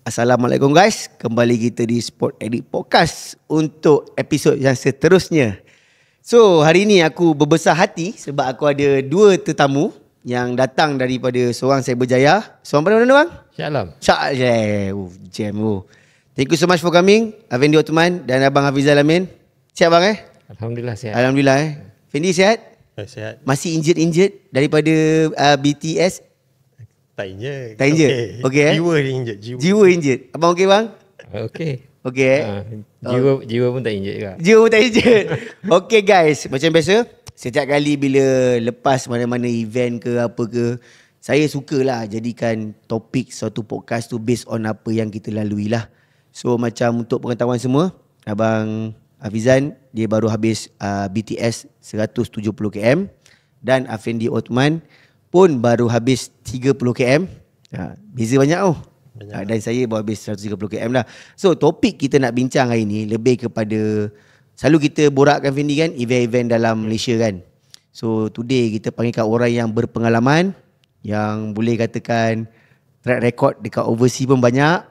Assalamualaikum guys, kembali kita di Sport Edit Podcast untuk episod yang seterusnya. So hari ni aku berbesar hati sebab aku ada dua tetamu yang datang daripada seorang Cyberjaya. Seorang mana bang? Shah Alam. Shah Jam. Thank you so much for coming, Afendi Othman dan Abang Hafizal Amin. Sihat bang Alhamdulillah sihat. Alhamdulillah Fendi sihat? Sihat. Masih injet daripada BTS? Tak injet. Tak injet? Okay. Jiwa dia injet. Jiwa injet. Abang okey bang? Okey. Okey. Jiwa pun tak injet juga. Jiwa pun tak injet. Okay guys, macam biasa, setiap kali bila lepas mana-mana event ke apa ke, saya sukalah jadikan topik suatu podcast tu based on apa yang kita lalui lah. So macam untuk pengetahuan semua, Abang Hafizan dia baru habis BTS 170 km dan Afendi Othman pun baru habis 30 km. Beza banyak tau. Dan saya baru habis 130 km lah. So topik kita nak bincang hari ni lebih kepada, selalu kita borakkan Fendi kan, event-event dalam Malaysia kan. So today kita panggilkan orang yang berpengalaman, yang boleh katakan track record dekat overseas pun banyak.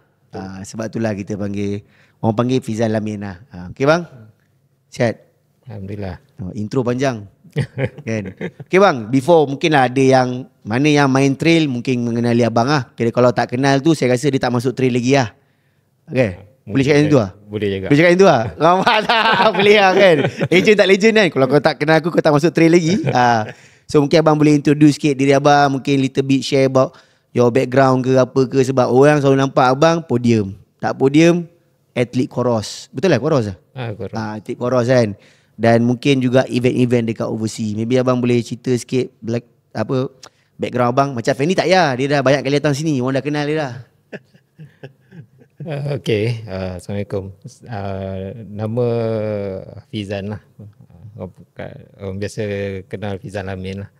Sebab itulah kita panggil, orang panggil Fizal Amin lah. Okay bang? Sihat? Alhamdulillah. Intro panjang. Kan? Okay bang, before mungkin lah ada yang mana yang main trail mungkin mengenali abang lah. Kira kalau tak kenal tu saya rasa dia tak masuk trail lagi lah. Okay? Boleh cakap macam tu lah? Boleh juga. Boleh cakap macam tu lah? Ramah tak? Boleh lah kan? Legend tak legend kan? Kalau kau tak kenal aku, kau tak masuk trail lagi. So mungkin abang boleh introduce sikit diri abang. Mungkin little bit share about your background ke apa ke. Sebab orang selalu nampak abang podium. Tak podium, atlet Coros. Betul lah Coros lah? Correct. Atlet Coros kan? Dan mungkin juga event-event dekat overseas. Maybe abang boleh cerita sikit background abang. Macam Fendi tak payah, dia dah banyak kali datang sini, orang dah kenal dia dah. Okay. Assalamualaikum. Nama Fizan lah. Orang biasa kenal Fizan Amin lah.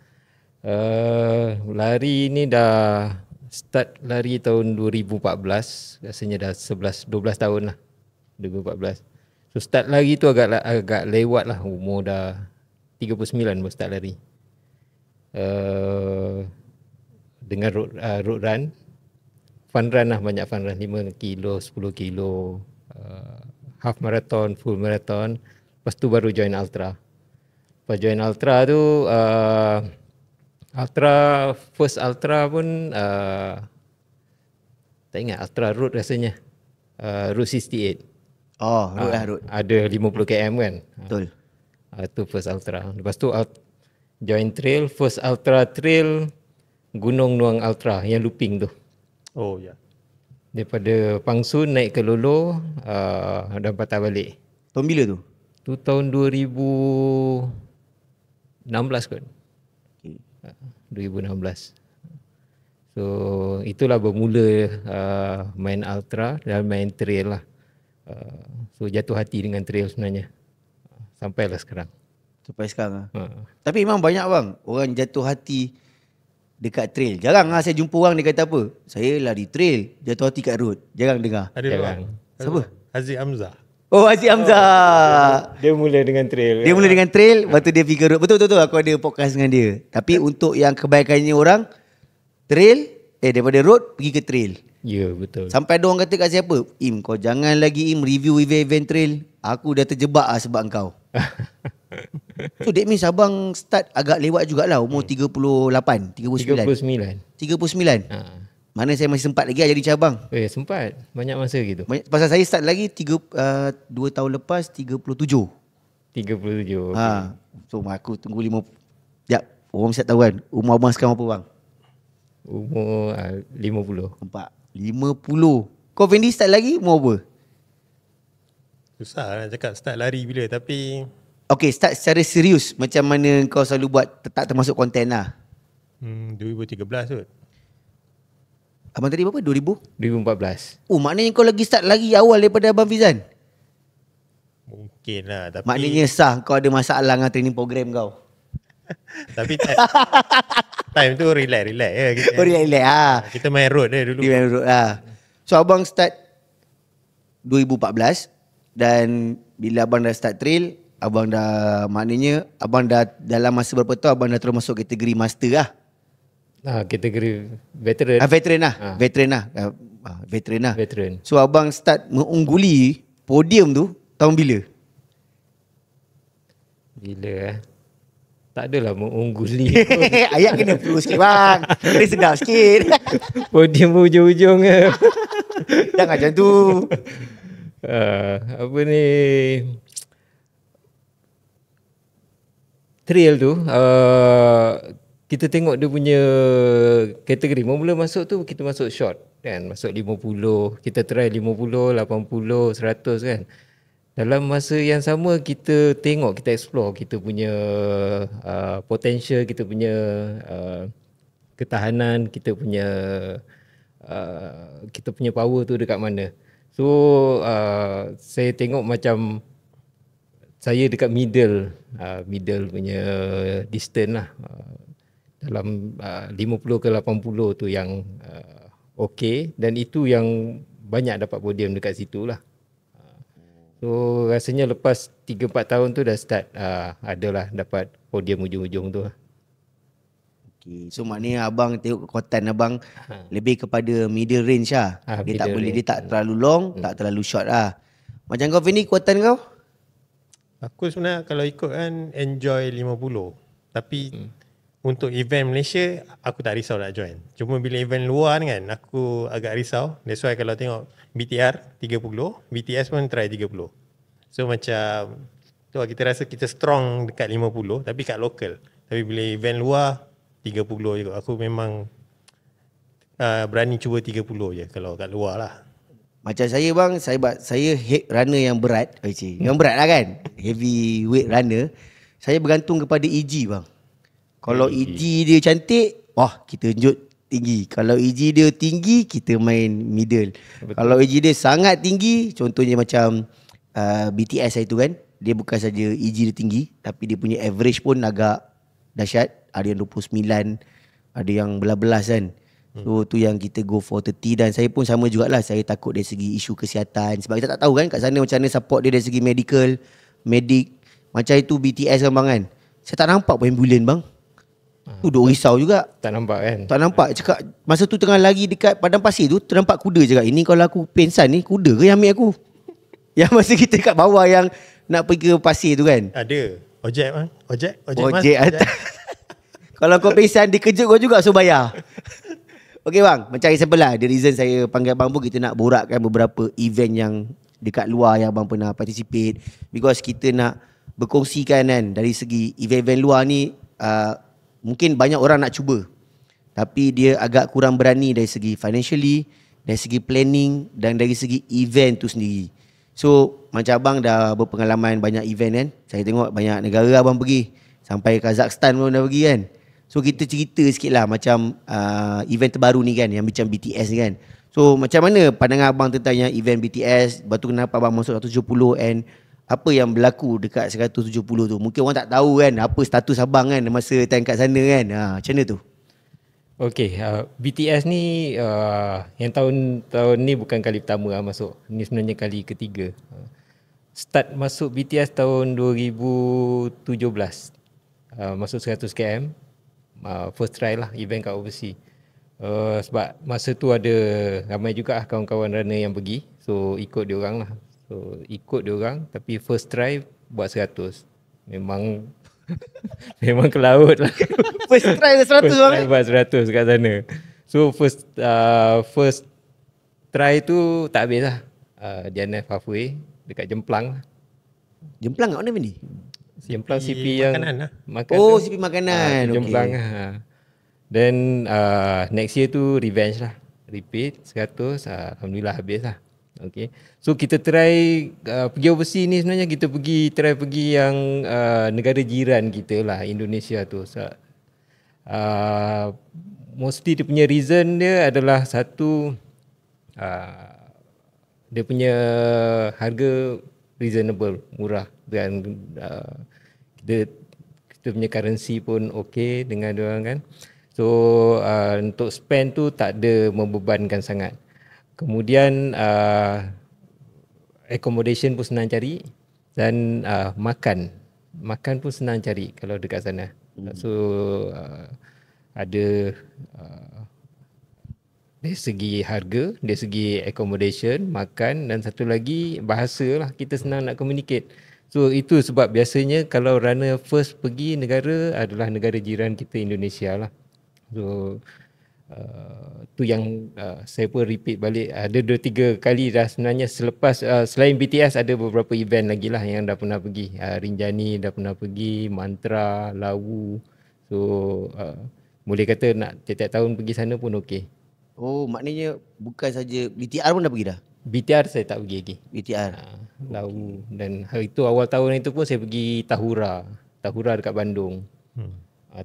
Lari ni dah start lari tahun 2014. Rasanya dah 12 tahun lah. 2014. So start lari tu agak lewat lah. Umur dah 39 baru start lari. Dengan road run. Fun run lah, banyak fun run. 5 kilo, 10 kilo. Half marathon, full marathon. Lepas tu baru join ultra. Lepas join ultra tu, first ultra pun tak ingat, ultra road rasanya. Route 68. Oh, road lah road. Ada 50 km kan. Betul. Itu first ultra. Lepas tu join trail, first ultra trail Gunung Nuang Ultra yang looping tu. Oh ya. Daripada Pangsun naik ke Lolo dan patah balik. Tahun bila tu? Tu tahun 2016 kot. Okay. 2016. So itulah bermula main ultra dan main trail lah. So jatuh hati dengan trail sebenarnya. Sampailah sekarang. Sampai sekarang lah. Tapi memang banyak bang orang jatuh hati dekat trail. Jarang lah saya jumpa orang dia kata apa, saya lari trail jatuh hati kat road. Jarang dengar. Ada Jarang. orang. Siapa? Haziq Hamzah. Oh, Haziq Hamzah. Dia mula dengan trail. Dia mula dengan trail, lepas tu dia pergi ke road. Betul aku ada podcast dengan dia. Tapi untuk yang kebaikannya orang, trail daripada road pergi ke trail. Ya, betul. Sampai ada orang kata kat saya apa, Im kau jangan lagi review event trail. Aku dah terjebak lah sebab kau. So that means abang start agak lewat jugalah, umur 39. 39. Mana saya masih sempat lagi jadi cabang. Sempat. Banyak masa gitu. Pasal saya start lagi 2 tahun lepas 37. 37. Okay. So aku tunggu 5. Sekejap, orang mesti tahu kan umur abang sekarang apa bang? Umur 50. Nampak? 50. Kau Fendi start lagi umur apa? Susah nak cakap start lari bila, tapi Okay, start secara serius. Macam mana kau selalu buat, tak termasuk konten lah. 2013 kot. Abang tadi berapa? 2014. Oh, maknanya kau lagi start lagi awal daripada Abang Fizan. Mungkin lah, tapi Maknanya sah kau ada masalah dengan training program kau. tapi time tu relax ya kita. Oh, relax Kita main road dulu. Di main road lah. So abang start 2014 dan bila abang dah start trail, abang dah, maknanya abang dah dalam masa berapa tahun abang dah terus masuk kategori master lah. Kategori veteran. Veteran lah. Veteran lah. Veteran lah. Veteran. So abang start mengungguli podium tu tahun bila? Bila tak adalah mengungguli. Ayat kena flow sikit bang. Kena sedap sikit. Podium hujung-hujung ke. Jangan macam tu. Apa ni, trail tu kita tengok dia punya kategori. Mula masuk tu kita masuk short kan, masuk 50, kita try 50, 80, 100 kan. Dalam masa yang sama kita tengok, kita explore kita punya potential, kita punya ketahanan, kita punya power tu dekat mana. So saya tengok macam saya dekat middle punya distance lah. Dalam 50 ke 80 tu yang okey, dan itu yang banyak dapat podium dekat situ lah. So rasanya lepas 3-4 tahun tu dah start adalah dapat podium ujung-ujung tu lah. Okay. So maknanya abang tengok kekuatan abang lebih kepada middle range lah. Dia tak boleh, dia tak terlalu long, tak terlalu short lah. Macam kau Fendi, kekuatan kau? Aku sebenarnya kalau ikut kan enjoy 50. Tapi untuk event Malaysia aku tak risau nak join. Cuma bila event luar ni kan aku agak risau. That's why kalau tengok BTR 30, BTS pun try 30. So macam tu lah, kita rasa kita strong dekat 50 tapi kat local. Tapi bila event luar 30 juga. Aku memang berani cuba 30 je kalau kat luar lah. Macam saya bang, saya head runner yang berat. Yang berat lah kan. Heavy weight runner. Saya bergantung kepada EG bang. Kalau EG dia cantik, kita tunjuk tinggi. Kalau EG dia tinggi, kita main middle. Betul. Kalau EG dia sangat tinggi, contohnya macam BTS itu kan, dia bukan saja EG dia tinggi, tapi dia punya average pun agak dahsyat. Ada yang 29, ada yang belas-belas kan. So tu yang kita go for 30. Dan saya pun sama jugalah. Saya takut dari segi isu kesihatan. Sebab kita tak tahu kan kat sana macam mana support dia dari segi medical, medik. Macam itu BTS kan bang kan. Saya tak nampak pun ambulans bang. Tu duk risau juga. Tak nampak kan? Tak nampak. Cakap masa tu tengah lari dekat padang pasir tu, ternampak kuda cakap, ini kalau aku pensan ni, kuda ke yang ambil aku? Yang masa kita kat bawah yang nak pergi ke pasir tu kan. Ada. Ojek bang. Ojek atas. Kalau kau pensan, dia kejut kau juga, so bayar. Okay bang, macam example lah. The reason saya panggil abang pun kita nak borakkan beberapa event yang dekat luar yang abang pernah participate. Because kita nak berkongsikan kan, dari segi event-event luar ni, mungkin banyak orang nak cuba. Tapi dia agak kurang berani dari segi financially, dari segi planning dan dari segi event tu sendiri. So macam abang dah berpengalaman banyak event kan. Saya tengok banyak negara abang pergi. Sampai Kazakhstan pun dah pergi kan. So kita cerita sikit lah macam event terbaru ni kan, yang macam BTS ni kan. So macam mana pandangan abang tentang yang event BTS, lepas tu kenapa abang masuk 170 and apa yang berlaku dekat 170 tu. Mungkin orang tak tahu kan apa status abang kan masa time kat sana kan. Macam mana tu? Okay, BTS ni yang tahun ni bukan kali pertama masuk. Ni sebenarnya kali ketiga. Start masuk BTS tahun 2017. Masuk 100 km. First try lah event kat overseas. Sebab masa tu ada ramai juga kawan-kawan runner yang pergi. So ikut dia orang lah. So ikut dia orang tapi first try buat 100. Memang memang ke laut lah. First try 100 first try buat 100 kat sana. So first try tu tak habis lah. DNF halfway dekat Jemplang. Jemplang kat mana ni? Jemplang CP yang makanan lah. CP makanan. Jemplang lah. Then next year tu revenge lah. Repeat 100. Alhamdulillah habis lah. Okay. So kita try pergi overseas ni sebenarnya kita try pergi yang negara jiran kita lah, Indonesia tu. Mostly dia punya reason dia adalah satu, dia punya harga reasonable, murah, dan kita punya currency pun okay dengan dia orang kan. So untuk spend tu tak ada membebankan sangat. Kemudian accommodation pun senang cari dan makan pun senang cari kalau dekat sana. So ada Dari segi harga, dari segi accommodation, makan dan satu lagi bahasa lah. Kita senang nak communicate. So itu sebab biasanya kalau runner first pergi negara adalah negara jiran kita Indonesia lah. So tu yang saya pun repeat balik. Ada 2-3 kali dah sebenarnya selepas selain BTS ada beberapa event lagi lah yang dah pernah pergi. Rinjani dah pernah pergi, Mantra, Lawu. So boleh kata nak tiap-tiap tahun pergi sana pun okey. Oh, maknanya bukan saja BTR pun dah pergi dah? BTR saya tak pergi lagi. BTR. Lawu. Dan hari tu awal tahun itu pun saya pergi Tahura. Tahura dekat Bandung.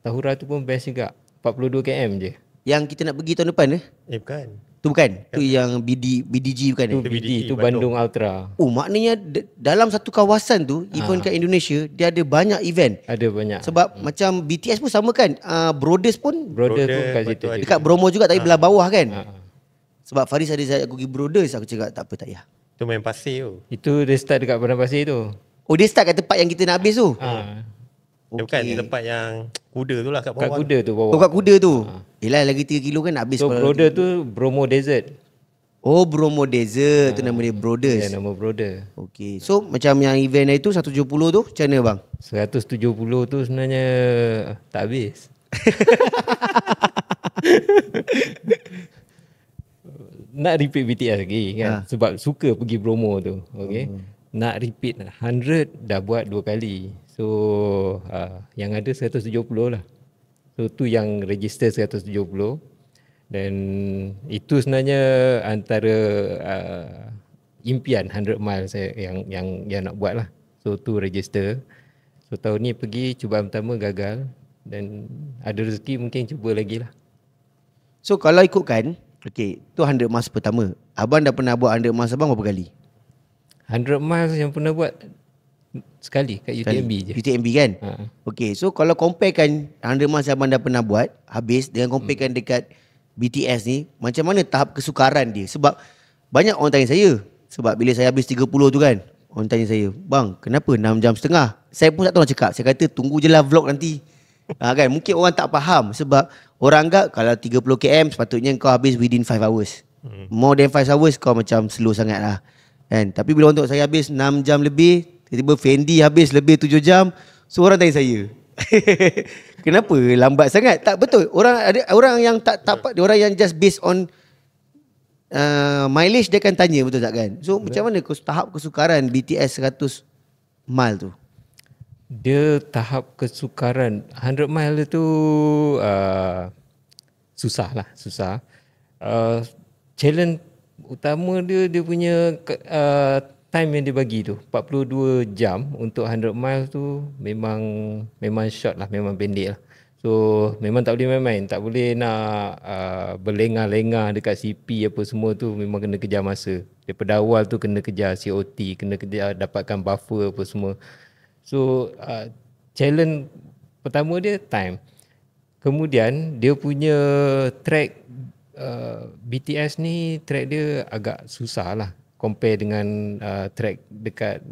Tahura tu pun best juga. 42 km je. Yang kita nak pergi tahun depan Bukan. Tu bukan? Tu yang BDG bukan? Tu BD, tu Bandung Ultra. Oh, maknanya dalam satu kawasan tu, event kat Indonesia, dia ada banyak event. Ada banyak. Sebab macam BTS pun sama kan? Broders pun Brother pun kat situ. dekat Bromo juga tapi belah bawah kan? Sebab Faris ada saya aku pergi Broders, aku cakap tak apa tak payah. Tu main pasir tu. Itu dia start dekat Padang Pasir tu. Oh, dia start kat tempat yang kita nak habis tu? Dia bukan di tempat yang kuda tu lah kat Kat bawah. kuda tu bawah. Oh, kat kuda tu? Yelah, lagi 3 kilo kan nak habis. So Brother tu Bromo Desert. Oh, Bromo Desert tu nama dia Broders. Ya, nama Brother. Okay, so macam yang event itu 170 tu macam mana bang? 170 tu sebenarnya tak habis. Nak repeat BTS lagi kan. Sebab suka pergi Bromo tu. Okay. Nak repeat 100 dah buat 2 kali. So yang ada 170 lah. So tu yang register 170. Dan itu sebenarnya antara impian 100 mile saya yang nak buat lah. So tu register. So tahun ni pergi cubaan pertama gagal. Dan ada rezeki mungkin cuba lagi lah. So kalau ikutkan, okay, tu 100 miles pertama. Abang dah pernah buat 100 miles abang berapa kali? 100 miles yang pernah buat sekali kat UTMB je. UTMB kan? Okay, so kalau comparekan 100 miles abang dah pernah buat habis dengan comparekan dekat BTS ni, macam mana tahap kesukaran dia? Sebab banyak orang tanya saya. Sebab bila saya habis 30 tu kan, orang tanya saya, bang, kenapa 6 jam setengah? Saya pun tak tahu nak cakap. Saya kata tunggu je lah vlog nanti. Kan? Mungkin orang tak faham. Sebab orang anggap kalau 30 km sepatutnya kau habis within 5 hours. More than 5 hours kau macam slow sangat lah. Kan? Tapi bila untuk saya habis 6 jam lebih, tiba-tiba Fendi habis lebih 7 jam. So orang tanya saya, kenapa lambat sangat? Tak betul. Ada orang yang tak orang yang just based on mileage dia akan tanya, betul tak kan? So macam mana tahap kesukaran BTS 100 mile tu? Dia tahap kesukaran 100 mile tu susah lah, susah. Challenge utama dia punya time yang dia bagi tu 42 jam untuk 100 miles tu memang short lah, memang pendek lah. So memang tak boleh main-main, tak boleh nak berlengah-lengah dekat CP apa semua tu, memang kena kejar masa. Daripada awal tu kena kejar COT, kena kejar dapatkan buffer apa semua. So challenge pertama dia time. Kemudian dia punya track BTS ni track dia agak susah lah compare dengan track dekat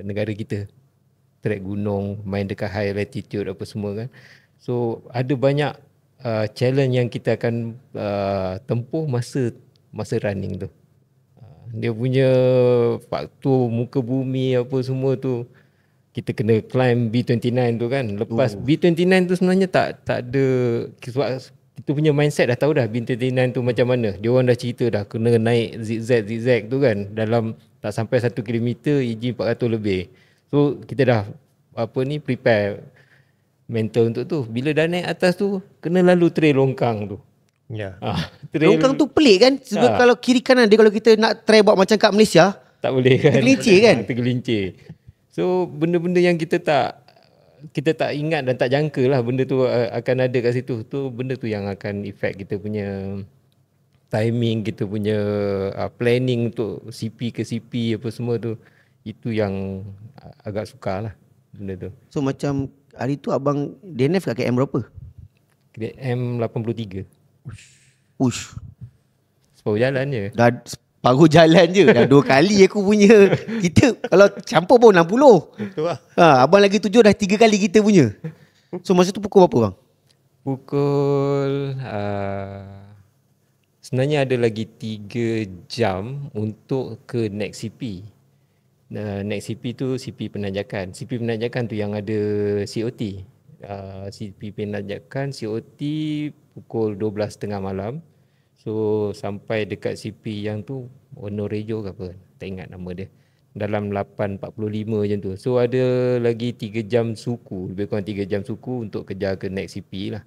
negara kita. Track gunung, main dekat high latitude apa semua kan. So ada banyak challenge yang kita akan tempuh masa running tu. Dia punya faktor muka bumi apa semua tu, kita kena climb B29 tu kan. Lepas B29 tu sebenarnya tak ada, sebab kita punya mindset dah tahu dah B29 tu macam mana. Dia orang dah cerita dah kena naik zigzag tu kan. Dalam tak sampai 1 km EG 400 lebih. So kita dah prepare mental untuk tu. Bila dah naik atas tu kena lalu trail longkang tu. Ya. Longkang tu pelik kan? Sebab kalau kiri kanan dia, kalau kita nak try buat macam kat Malaysia, tak boleh kan. Tergelincir kan? Tergelincir. So benda-benda yang kita tak ingat dan tak jangka lah benda tu akan ada kat situ. Tu benda tu yang akan affect kita punya timing, kita punya planning untuk CP ke CP apa semua tu. Itu yang agak sukar lah benda tu. So macam hari tu abang DNF kat KM berapa? KM 83. Ush. Separuh jalan je. Dah separuh jalan je. Dah 2 kali aku punya. Kita kalau campur pun 60. Tu lah. Abang lagi 7 dah 3 kali kita punya. So masa tu pukul berapa bang? Pukul Sebenarnya ada lagi 3 jam untuk ke next CP. Next CP tu CP penanjakan. CP penanjakan tu yang ada COT. CP penanjakan COT pukul 12.30 malam. So sampai dekat CP yang tu Wonorejo ke apa, tak ingat nama dia, dalam 8.45 macam tu. So ada lagi 3 jam suku, lebih kurang 3 jam suku untuk kejar ke next CP lah.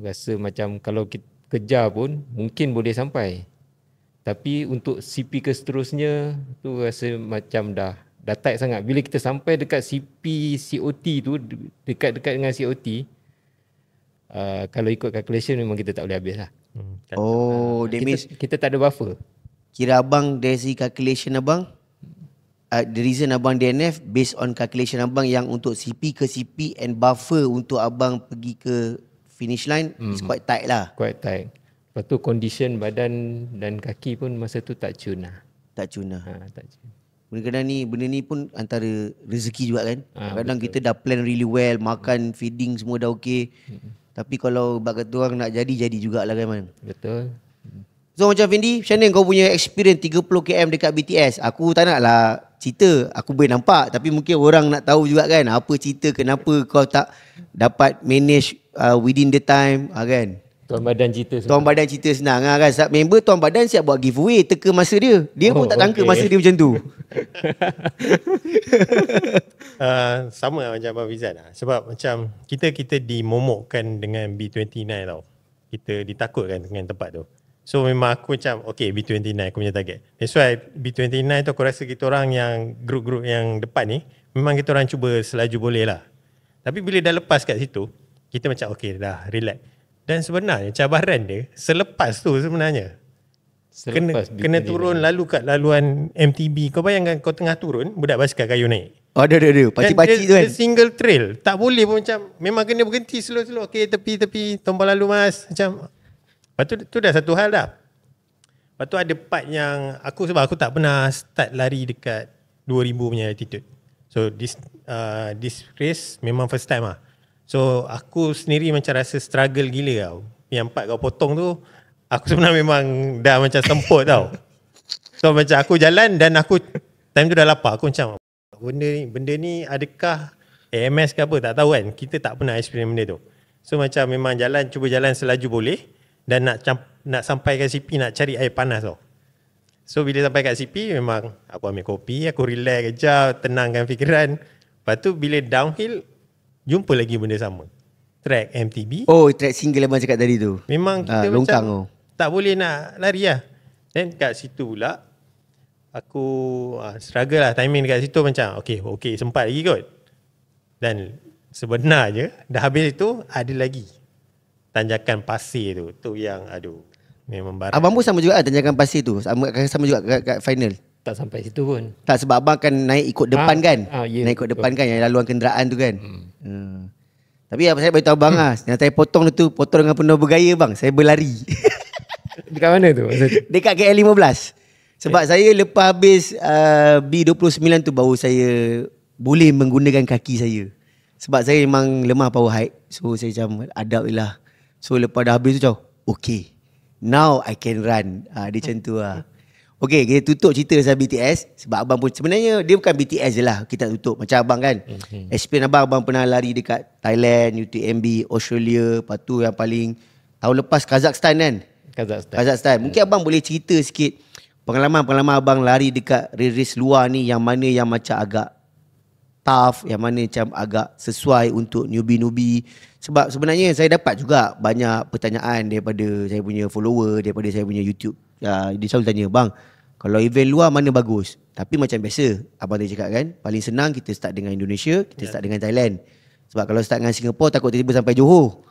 Rasa macam kalau kita kejar pun mungkin boleh sampai, tapi untuk CP ke seterusnya tu rasa macam dah tight sangat. Bila kita sampai dekat CP COT tu, dekat-dekat dengan COT, kalau ikut calculation memang kita tak boleh habis lah. Oh, that means Kita tak ada buffer. kira abang dari segi calculation abang, the reason abang DNF based on calculation abang yang untuk CP ke CP and buffer untuk abang pergi ke finish line is quite tight lah. Quite tight. Lepas tu condition badan dan kaki pun masa tu tak cun lah. Tak cuna. Tak cun. Benda ni pun antara rezeki juga kan. Kadang-kadang kita dah plan really well, makan, feeding semua dah okey. Tapi kalau bak kata orang nak jadi jugalah kan man. Betul. So macam Fendi, macam mana kau punya experience 30 km dekat BTS? Aku tak nak lah cerita, aku boleh nampak. Tapi mungkin orang nak tahu juga kan, apa cerita, kenapa kau tak dapat manage within the time kan. Tuan badan cerita Tuan badan cerita senang kan. Member tuan badan siap buat giveaway, teka masa dia. Dia pun tak tangka masa dia macam tu. Sama lah macam Abang Fizan lah. Sebab macam kita dimomokkan dengan B29 tau. Kita ditakutkan dengan tempat tu. So memang aku macam okay, B29 aku punya target. That's why B29 tu aku rasa kita orang yang grup-grup yang depan ni, memang kita orang cuba selaju boleh lah. Tapi bila dah lepas kat situ, kita macam okay dah relax. Dan sebenarnya cabaran dia selepas tu sebenarnya. Kena turun lalu kat laluan MTB. Kau bayangkan kau tengah turun, budak basikal kayu naik. Oh ada. Pacik-pacik tu kan. Dia single trail. Tak boleh pun macam, memang kena berhenti slow-slow. Okay, tepi, tombol lalu mas. Macam, lepas tu dah satu hal dah. Lepas tu ada part yang sebab aku tak pernah start lari dekat 2000 punya altitude. So this race memang first time lah. So aku sendiri macam rasa struggle gila tau. Yang part kau potong tu, aku sebenarnya memang dah macam semput tau. So macam aku jalan dan aku time tu dah lapar. Aku macam benda ni adakah AMS ke apa, tak tahu kan. Kita tak pernah experience benda tu. So macam memang cuba jalan selaju boleh. Dan nak sampai kat CP nak cari air panas tau. So bila sampai kat CP memang aku ambil kopi, aku relax kejap, tenangkan fikiran. Lepas tu bila downhill jumpa lagi benda sama. Track MTB. Oh, track single abang cakap tadi tu. Memang kita longkang macam tak boleh nak lari lah. Dan kat situ pula aku struggle lah timing dekat situ macam okay sempat lagi kot. Dan sebenarnya dah habis itu ada lagi tanjakan pasir tu. Tu yang memang barat. Abang pun sama juga tanjakan pasir tu. Sama juga kat final. Tak sampai situ pun. Tak, sebab abang kan naik ikut depan kan. Yeah, naik ikut depan kan, yang laluan kenderaan tu kan. Tapi apa saya beritahu abang lah, yang saya potong tu potong dengan penuh bergaya bang. Saya berlari. Dekat mana tu? Dekat KL15. Sebab saya lepas habis B29 tu baru saya boleh menggunakan kaki saya. Sebab saya memang lemah power height. So saya macam adab lah. So lepas dah habis tu macam okay, now I can run. Dia macam tu lah. Okay, kita tutup cerita pasal BTS. Sebab abang pun sebenarnya dia bukan BTS je lah kita tutup. Macam abang kan, experience abang pernah lari dekat Thailand, UTMB, Australia. Lepas tu yang paling tahun lepas Kazakhstan kan. Kazakhstan. Mungkin abang boleh cerita sikit pengalaman abang lari dekat race luar ni, yang mana yang macam agak tough, yang mana macam agak sesuai untuk newbie-newbie. Sebab sebenarnya saya dapat juga banyak pertanyaan daripada saya punya follower, daripada saya punya YouTube. Dia selalu tanya, bang, kalau event luar mana bagus? Tapi macam biasa, abang tadi cakap kan, paling senang kita start dengan Indonesia, kita start dengan Thailand. Sebab kalau start dengan Singapore, takut tiba-tiba sampai Johor.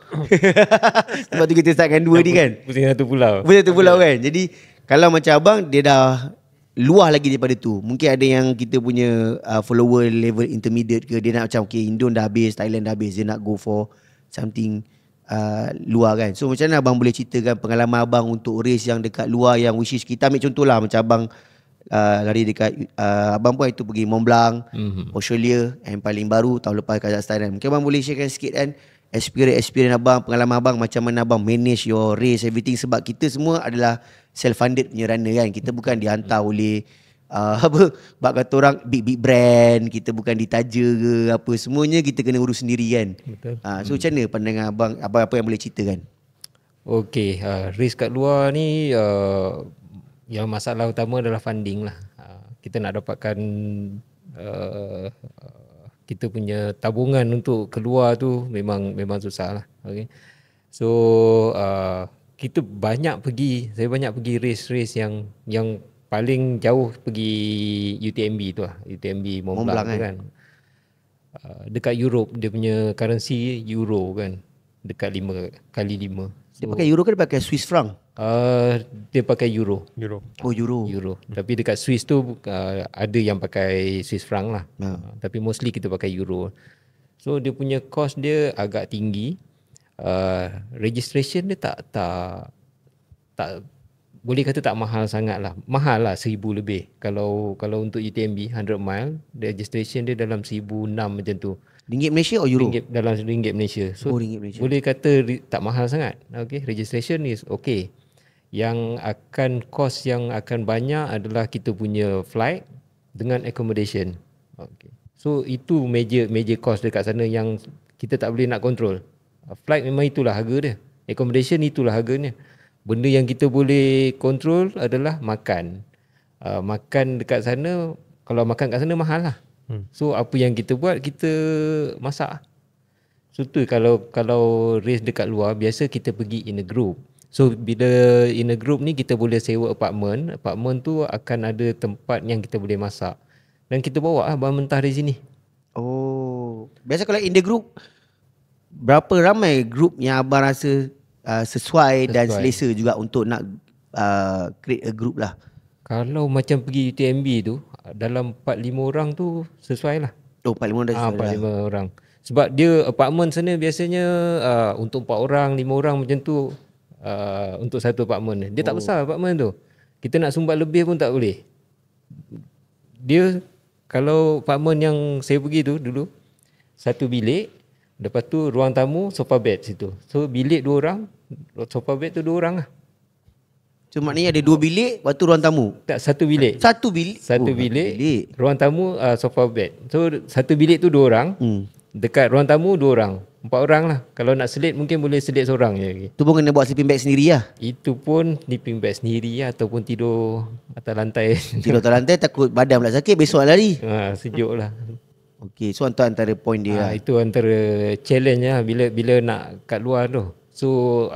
Sebab tu kita start dengan dua ni kan. Pusing satu pulau. Kan. Jadi kalau macam abang, dia dah luar lagi daripada tu. Mungkin ada yang kita punya follower level intermediate ke, dia nak macam okay, Indon dah habis, Thailand dah habis, dia nak go for something luar kan. So macam mana abang boleh ceritakan pengalaman abang untuk race yang dekat luar, yang which is kita ambil contoh lah macam abang lari dekat abang pun itu pergi Mont Blanc, Australia, yang paling baru tahun lepas Kazakhstan kan. Mungkin abang boleh sharekan sikit kan experience abang, pengalaman abang, macam mana abang manage your race, everything. Sebab kita semua adalah self-funded punya runner kan. Kita bukan dihantar oleh bak kata orang big brand, kita bukan ditaja ke apa, semuanya kita kena urus sendiri kan. Betul. So macam mana pandangan abang, apa yang boleh ceritakan? Okey, race kat luar ni yang masalah utama adalah funding lah. Kita nak dapatkan kita punya tabungan untuk keluar tu memang susah lah. Okay. So kita saya banyak pergi race yang paling jauh pergi UTMB tu lah, UTMB Mont Blanc kan. Dekat Europe dia punya currency euro kan, dekat 5x5. Dia pakai euro ke dia pakai Swiss franc? Dia pakai euro. Oh, euro. Tapi dekat Swiss tu ada yang pakai Swiss franc lah. Tapi mostly kita pakai euro. So dia punya cost dia agak tinggi. Registration dia tak boleh kata tak mahal sangat lah. Mahal lah 1,000 lebih. Kalau untuk UTMB 100 mile, registration dia dalam 1,006 macam tu. Ringgit Malaysia atau euro? Dalam ringgit Malaysia. So ringgit Malaysia. Boleh kata tak mahal sangat. Okay, registration is okay. Yang akan cost yang akan banyak adalah kita punya flight dengan accommodation. Okay. So itu major cost dekat sana yang kita tak boleh nak control. Flight memang itulah harga dia. Accommodation itulah harganya. Benda yang kita boleh control adalah makan. Makan dekat sana, kalau makan kat sana mahal lah. So apa yang kita buat, kita masak. So tu kalau race dekat luar, biasa kita pergi in a group. So bila in a group ni kita boleh sewa apartment. Apartment tu akan ada tempat yang kita boleh masak. Dan kita bawa bahan mentah dari sini. Oh, biasa kalau in the group, berapa ramai group yang abang rasa sesuai dan selesa juga untuk nak create a group lah? Kalau macam pergi UTMB tu, dalam 4-5 orang tu sesuai lah. Oh, 4-5 orang dah sesuai 4-5 orang. Sebab dia apartment sana biasanya untuk 4 orang, 5 orang macam tu, untuk satu apartment. Dia tak besar apartment tu. Kita nak sumbat lebih pun tak boleh. Dia, kalau apartment yang saya pergi tu dulu, satu bilik, lepas tu ruang tamu, sofa bed situ. So bilik 2 orang, sofa bed tu 2 orang lah. So maknanya ada 2 bilik, lepas tu ruang tamu? Tak, satu bilik. Satu bilik? Satu bilik. Ruang tamu, sofa bed. So satu bilik tu 2 orang. Dekat ruang tamu 2 orang. 4 orang lah. Kalau nak selit mungkin boleh selit seorang je. Tu pun kena buat sleeping bag sendiri lah? Itu pun sleeping bag sendiri lah, ataupun tidur atas lantai. Tidur atas lantai takut badan pula sakit, besok lari. Sejuk lah. Okay, so antara point dia lah. Itu antara challenge lah bila nak kat luar tu. So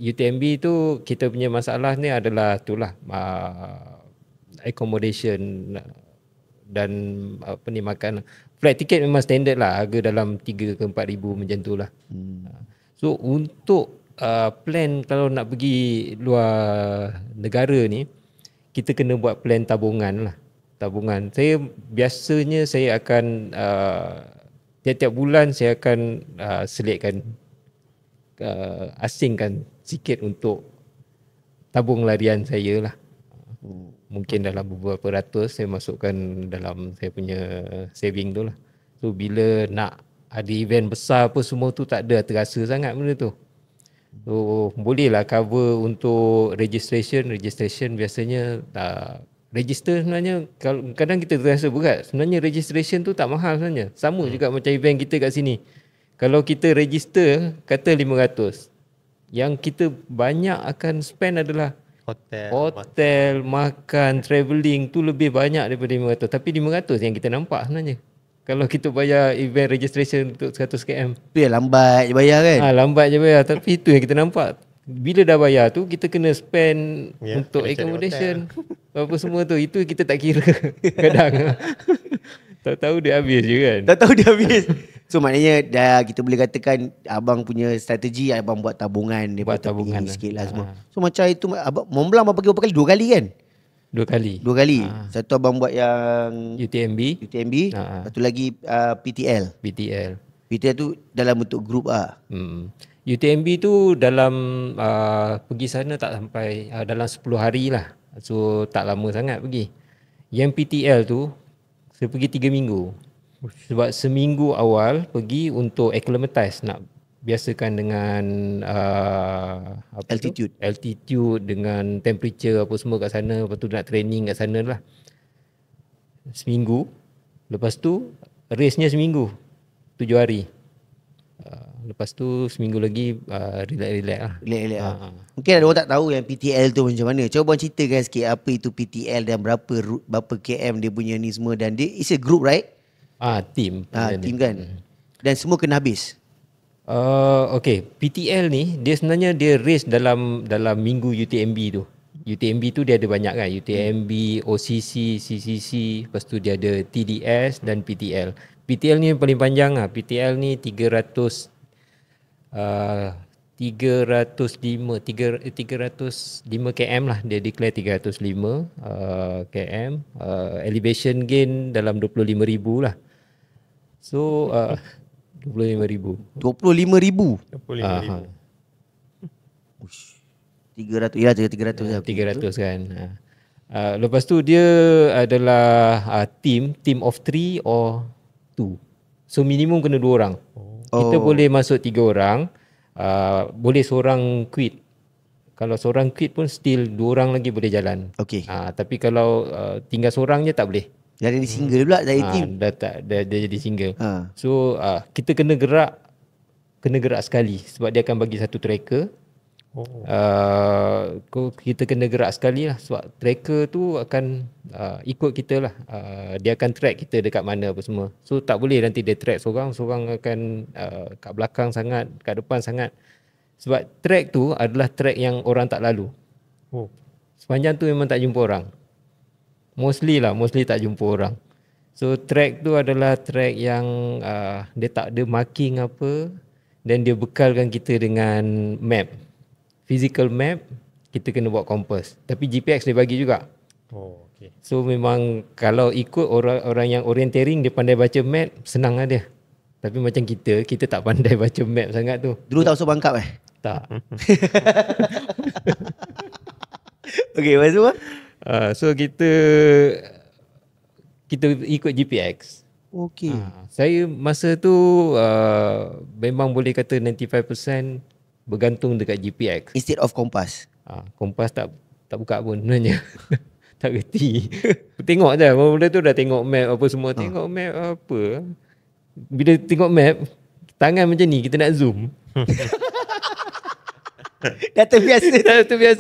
UTMB tu kita punya masalah ni adalah itulah accommodation dan apa ni, makan. Flight ticket memang standard lah, harga dalam 3 ke 4 ribu macam tu lah. So untuk plan kalau nak pergi luar negara ni, kita kena buat plan tabungan lah. Tabungan. Biasanya saya akan tiap-tiap bulan saya akan selitkan, asingkan sikit untuk tabung larian saya lah. Mungkin dalam beberapa ratus saya masukkan dalam saya punya saving tu lah. So bila nak ada event besar apa semua tu, tak ada terasa sangat benda tu. So bolehlah cover untuk registration. Registration biasanya register sebenarnya, kadang kita terasa berat. Sebenarnya registration tu tak mahal sebenarnya. Sama juga macam event kita kat sini. Kalau kita register kata 500, yang kita banyak akan spend adalah hotel, makan, travelling tu lebih banyak daripada 500. Tapi 500 yang kita nampak sebenarnya. Kalau kita bayar event registration untuk 100 km, tu yang lambat je bayar kan? Lambat je bayar, tapi itu yang kita nampak. Bila dah bayar tu, kita kena spend untuk accommodation, apa semua tu. Itu kita tak kira kadang. Tahu-tahu dia habis je kan. Tahu-tahu dia habis. So maknanya dah kita boleh katakan abang punya strategi, abang buat tabungan. Buat tabungan sikit lah semua. So macam itu abang Mont Blanc abang pergi berapa kali? 2 kali kan? 2 kali. 2 kali. Satu abang buat yang UTMB. Satu lagi PTL. PTL tu dalam bentuk grup lah. UTMB tu dalam pergi sana tak sampai dalam 10 hari lah. So tak lama sangat pergi. Yang PTL tu saya pergi 3 minggu. Sebab seminggu awal pergi untuk acclimatize, nak biasakan dengan altitude dengan temperature apa semua kat sana. Lepas tu nak training kat sana lah. Seminggu. Lepas tu race-nya seminggu, 7 hari. Lepas tu seminggu lagi relax lah. Relax. Mungkin ada orang tak tahu yang PTL tu macam mana. Cuba abang ceritakan sikit apa itu PTL dan berapa KM dia punya ni semua. Dan dia is a group, right? Team. Team kan. Dan semua kena habis. Okay, PTL ni dia sebenarnya dia race dalam minggu UTMB tu. UTMB tu dia ada banyak kan. UTMB, OCC, CCC, lepas tu dia ada TDS dan PTL. PTL ni paling panjang lah. PTL ni 305 km lah. Dia declare 305 km. Elevation gain dalam 25,000 lah. So 25,000. 25,000. 25,000. 300 ya, 300 lah. 300 kan. Lepas tu dia adalah team of 3 or 2. So minimum kena 2 orang. Kita boleh masuk 3 orang. Boleh seorang quit. Kalau seorang quit pun still 2 orang lagi boleh jalan. Okay. Tapi kalau tinggal seorang je tak boleh. Jadi single pula dari team. Dia jadi single. So kita kena gerak sekali sebab dia akan bagi satu tracker. Kita kena gerak sekali lah sebab tracker tu akan ikut kita lah. Dia akan track kita dekat mana apa semua. So tak boleh nanti dia track seorang akan kat belakang sangat, kat depan sangat. Sebab track tu adalah track yang orang tak lalu. Sepanjang tu memang tak jumpa orang. Mostly tak jumpa orang. So track tu adalah track yang dia tak ada marking apa, dan dia bekalkan kita dengan map. Physical map, kita kena buat kompas. Tapi GPX dia bagi juga. Okay. So memang kalau ikut orang yang orienteering, dia pandai baca map, senang lah dia. Tapi macam kita tak pandai baca map sangat tu. Dulu tak masuk bangkap Tak. Okay, lepas tu So kita ikut GPX. Okay. Saya masa tu memang boleh kata 95% bergantung dekat GPX. Instead of kompas. Kompas tak buka pun sebenarnya. Tak kerti. Tengok je. Mula tu dah tengok map apa semua. Tengok map apa. Bila tengok map, tangan macam ni kita nak zoom. Dah terbiasa.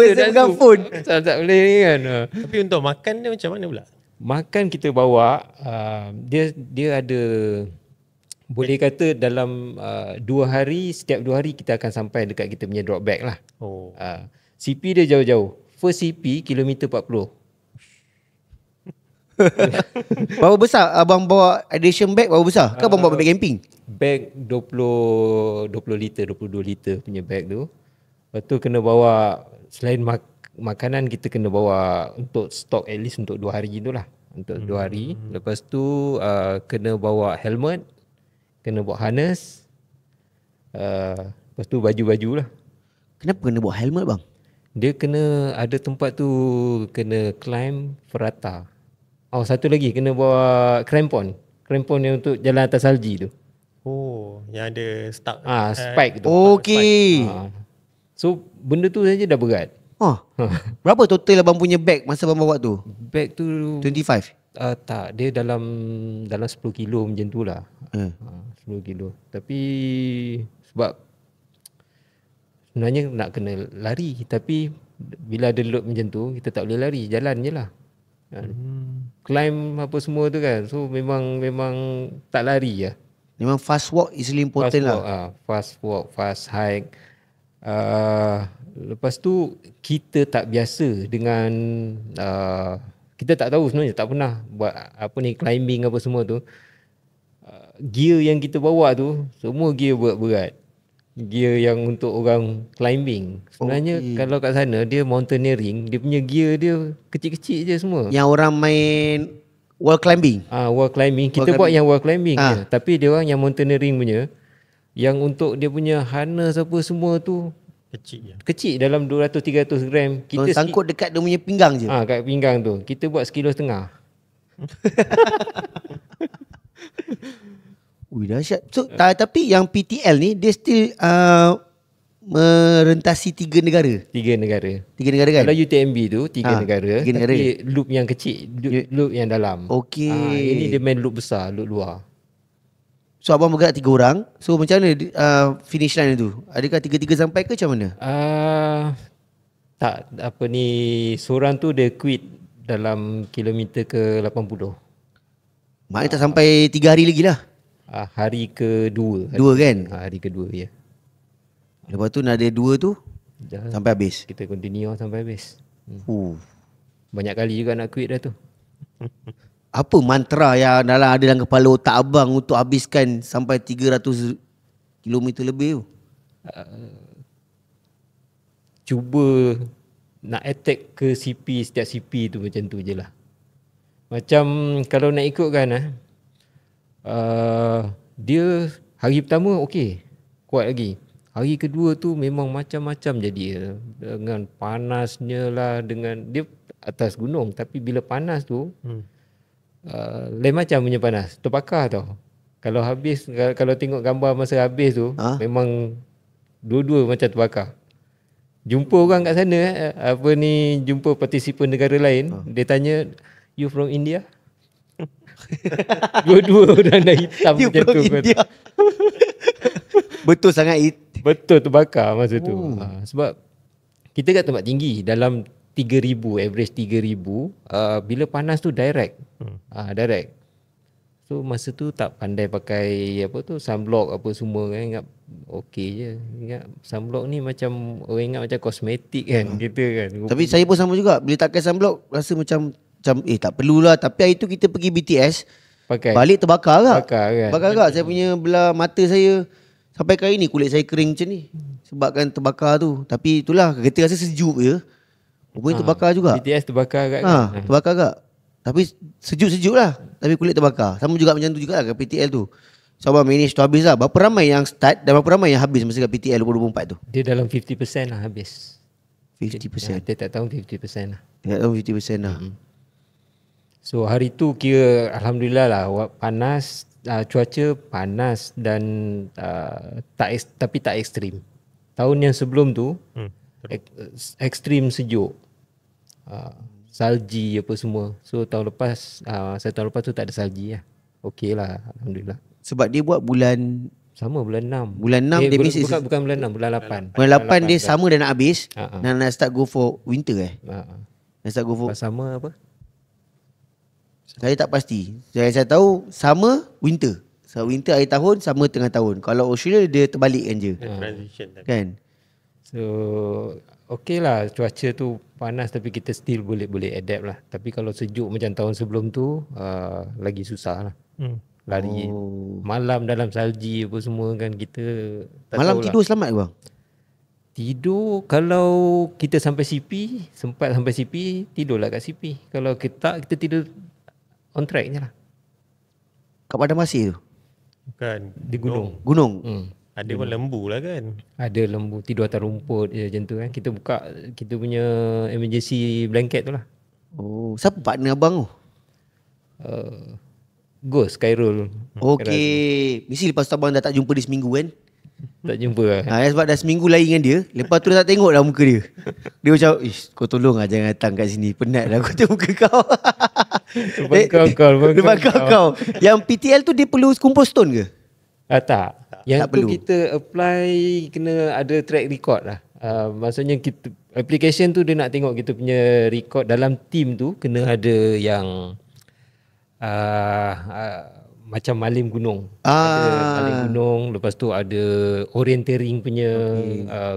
Pegang phone. Tak boleh ni kan. Tapi untuk makan dia macam mana pula? Makan kita bawa, dia ada, boleh kata dalam 2 hari, setiap 2 hari kita akan sampai dekat kita punya drop bag lah. CP dia jauh-jauh. First CP kilometer 40. Berapa besar abang bawa addition bag, berapa besar? Ke abang bawa bag camping? Bag 22 liter punya bag tu. Lepas tu kena bawa, selain makanan, kita kena bawa untuk stok at least untuk 2 hari tu lah. Untuk 2 hari. Lepas tu kena bawa helmet, kena bawa harness, lepas tu baju-baju lah. Kenapa kena bawa helmet bang? Dia kena ada tempat tu kena climb ferrata. Satu lagi kena bawa crampon. Crampon yang untuk jalan atas salji tu. Yang ada stuck. Spike tu. Okey. So benda tu saja dah berat. Berapa total abang punya bag masa abang bawa tu? Bag tu 25? Tak, dia dalam 10 kilo macam tu lah. 10 kilo. Tapi sebab sebenarnya nak kena lari, tapi bila ada load macam tu, kita tak boleh lari, jalan je lah. Climb apa semua tu kan. So memang tak lari lah. Memang fast walk is really important fast walk, fast hike. Lepas tu kita tak biasa dengan kita tak tahu sebenarnya, tak pernah buat apa ni, climbing apa semua tu. Gear yang kita bawa tu semua gear berat. Gear yang untuk orang climbing. Sebenarnya kalau kat sana dia mountaineering, dia punya gear dia kecil-kecil je semua. Yang orang main wall climbing. Wall climbing kita buat yang wall climbing je. Tapi dia orang yang mountaineering punya, yang untuk dia punya harness apa semua tu kecil dalam 200-300 gram. Kita sangkut dekat dia punya pinggang je. Kat pinggang tu. Kita buat 1.5 kilo. Ui, dahsyat. So, tapi yang PTL ni dia still merentasi 3 negara. 3 negara. 3 negara kan? Kalau UTMB tu 3 negara, 3 negara. tapi loop yang kecil, loop yang dalam. Okey. Ini dia main loop besar, loop luar. So abang bergerak 3 orang. So macam mana finish line tu? Adakah 3-3 sampai ke macam mana? Tak, apa ni, seorang tu dia quit dalam kilometer ke 80. Maknanya tak sampai 3 hari lagi lah. Hari kedua. Dua kan? Hari kedua, ya. Lepas tu nak ada 2 tu Dah, sampai habis. kita continue sampai habis. Banyak Banyak kali juga nak quit dah tu. Apa mantra yang ada dalam kepala otak abang untuk habiskan sampai 300 km lebih tu? Cuba nak attack ke CP, setiap CP tu macam tu je lah. Macam kalau nak ikutkan dia hari pertama okey, kuat lagi. Hari kedua tu memang macam-macam jadi, dengan panasnya lah, dengan dia atas gunung tapi bila panas tu lain macam punya panas, terbakar tau. Kalau habis, kalau tengok gambar masa habis tu memang dua-dua macam terbakar. Jumpa orang kat sana, jumpa partisipan negara lain, dia tanya, "You from India?" Dua-dua orang dah hitam You macam from tu. India. Betul sangat. Betul terbakar masa tu. Sebab kita kat tempat tinggi, dalam 3,000, average 3,000, bila panas tu direct. Direct. So masa tu tak pandai pakai sunblock apa semua kan. Ingat okey je. Ingat sunblock ni macam orang ingat macam kosmetik kan, kita kan. Tapi saya pun sama juga. Bila tak pakai sunblock rasa macam tak perlulah. Tapi hari tu kita pergi BTS, pakai. balik terbakar tak? Bakar kan. Bakar tak? Saya punya belah mata saya sampai kali ni kulit saya kering macam ni sebabkan terbakar tu. Tapi itulah, kereta rasa sejuk je, rupanya terbakar juga. BTS terbakar kat kan. Terbakar tak? Tapi sejuk-sejuk lah, tapi kulit terbakar. Sama juga macam tu juga lah kat PTL tu. So abang manage tu habis lah. Berapa ramai yang start dan berapa ramai yang habis masa kat PTL 2024 tu? Dia dalam 50% lah habis. 50%. Dia tak tahu 50% lah. Tak tahu 50% lah. So hari tu kira alhamdulillah lah, panas, cuaca panas dan tapi tak ekstrim. Tahun yang sebelum tu ekstrim sejuk, salji apa semua. So tahun lepas, tahun lepas tu tak ada salji lah. Okey lah, alhamdulillah. Sebab dia buat bulan Sama bulan 6. Bulan 6 dia mesti bukan bulan 6, bulan 8. Bulan 8 dia sama dah nak habis. Nak start go for winter Nak start go for Sama apa? Saya tak pasti. Saya tahu sama winter. So winter akhir tahun sama tengah tahun. Kalau Australia dia terbalikkan je. Transition Kan? So okey lah, cuaca tu panas tapi kita still boleh adapt lah. Tapi kalau sejuk macam tahun sebelum tu lagi susah lah. Lari malam dalam salji apa semua kan, kita tak malam tahulah. tidur selamat ke bang? Tidur kalau kita sampai CP, sempat sampai CP, tidurlah kat CP. Kalau kita tidur on track je lah. Kat padang pasir tu? Bukan. Di gunung. Gunung? Ada pun lembu lah kan. Ada lembu, tidur atas rumput je macam tu kan. Kita buka kita punya emergency blanket tu lah. Oh, siapa partner abang tu? Ghost, Khairul. Okey. Mesti lepas tu abang dah tak jumpa dia seminggu kan? Tak jumpa lah. Sebab dah seminggu lari dengan dia. Lepas tu dah tak tengok dah muka dia. Dia macam, kau tolong lah jangan datang kat sini. Penat dah aku tengok muka kau. Lepas kau. Yang PTL tu dia perlu kumpul stone ke? Tak. Yang tak tu perlu. kita apply kena ada track record lah. Maksudnya kita application tu dia nak tengok kita punya record dalam team tu, kena ada yang macam malim gunung. Ada malim gunung, lepas tu ada orienteering punya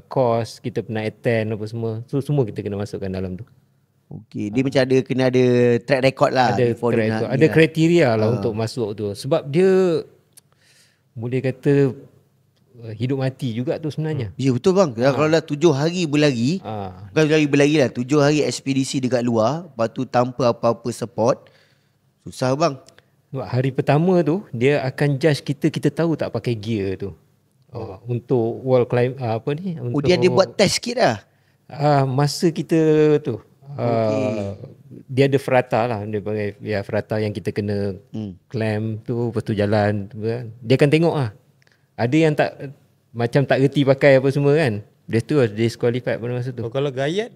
course, kita pernah attend apa semua. So semua kita kena masukkan dalam tu. Okey, dia macam ada kena ada track record lah. Ada track record, ada kriteria lah untuk masuk tu. Sebab dia boleh kata hidup mati juga tu sebenarnya. Ya betul bang. Kalau dah 7 hari berlari, bukan 7 hari berlari lah, 7 hari ekspedisi dekat luar, lepas tu tanpa apa-apa support, susah bang. Sebab hari pertama tu dia akan judge kita tahu tak pakai gear tu. Untuk wall climb untuk Dia buat test sikit lah. masa kita tu dia ada ferata lah, dia panggil ferata yang kita kena clamp tu, lepas tu jalan tu kan. Dia akan tengok lah. Ada yang macam tak reti pakai apa semua kan. Dia tu disqualified pada masa tu. Kalau gayat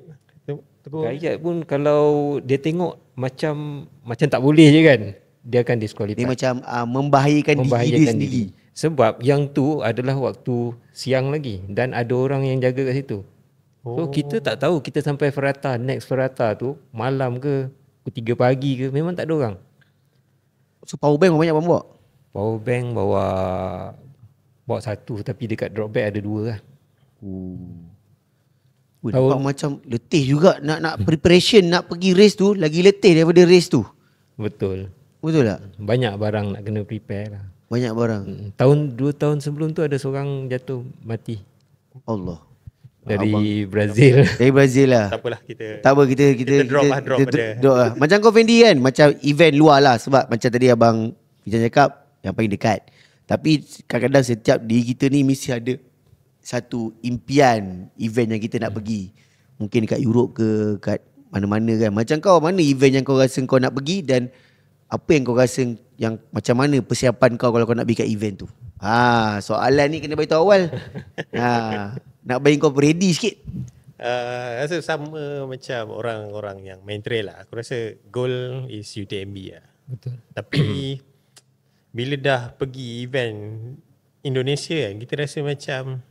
Gayat pun kalau dia tengok macam tak boleh je kan, dia akan disqualified. Dia macam membahayakan diri dia sendiri. Sebab yang tu adalah waktu siang lagi dan ada orang yang jaga kat situ. So kita tak tahu, kita sampai ferata, next ferata tu malam ke pukul 3 pagi ke, memang tak ada orang. So power bank banyak bawa? Power bank bawa satu, tapi dekat drop bag ada 2 lah. Nampak macam letih juga nak preparation, nak pergi race tu lagi letih daripada race tu. Betul. Betul tak? Banyak barang nak kena prepare lah. Banyak barang. 2 tahun sebelum tu ada seorang jatuh mati. Allah. Dari Brazil. Dari Brazil lah. Tak apalah kita. Tak apa, kita drop lah. Macam kau Fendi kan, macam event luar lah. Sebab macam tadi abang Fijan cakap, yang paling dekat. Tapi kadang-kadang setiap diri kita ni mesti ada satu impian event yang kita nak pergi. Mungkin dekat Europe ke, kat mana-mana kan. Macam kau, mana event yang kau rasa kau nak pergi, dan apa yang kau rasa yang macam mana persiapan kau kalau kau nak pergi kat event tu? Soalan ni kena beritahu awal. Nak bagi kau ready sikit. Rasa sama macam orang-orang yang main trail lah. Aku rasa goal is UTMB lah. Betul. Tapi bila dah pergi event Indonesia kan, kita rasa macam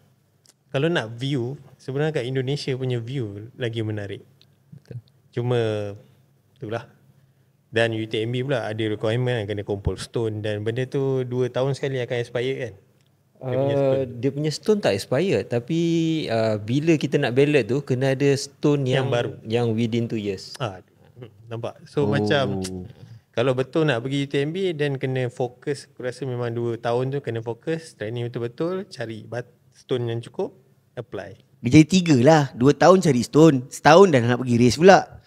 kalau nak view, sebenarnya kat Indonesia punya view lagi menarik. Betul. Cuma itulah. Dan UTMB pula ada requirement kena kumpul stone, dan benda tu 2 tahun sekali akan expire kan. Dia punya stone tak expired, tapi bila kita nak ballot tu kena ada stone yang baru, yang within 2 years. Nampak. So macam kalau betul nak pergi UTMB, dan kena fokus, aku rasa memang 2 tahun tu kena fokus training betul-betul, cari stone yang cukup, apply. Dia jadi 3 lah. 2 tahun cari stone, setahun dah nak pergi race pula.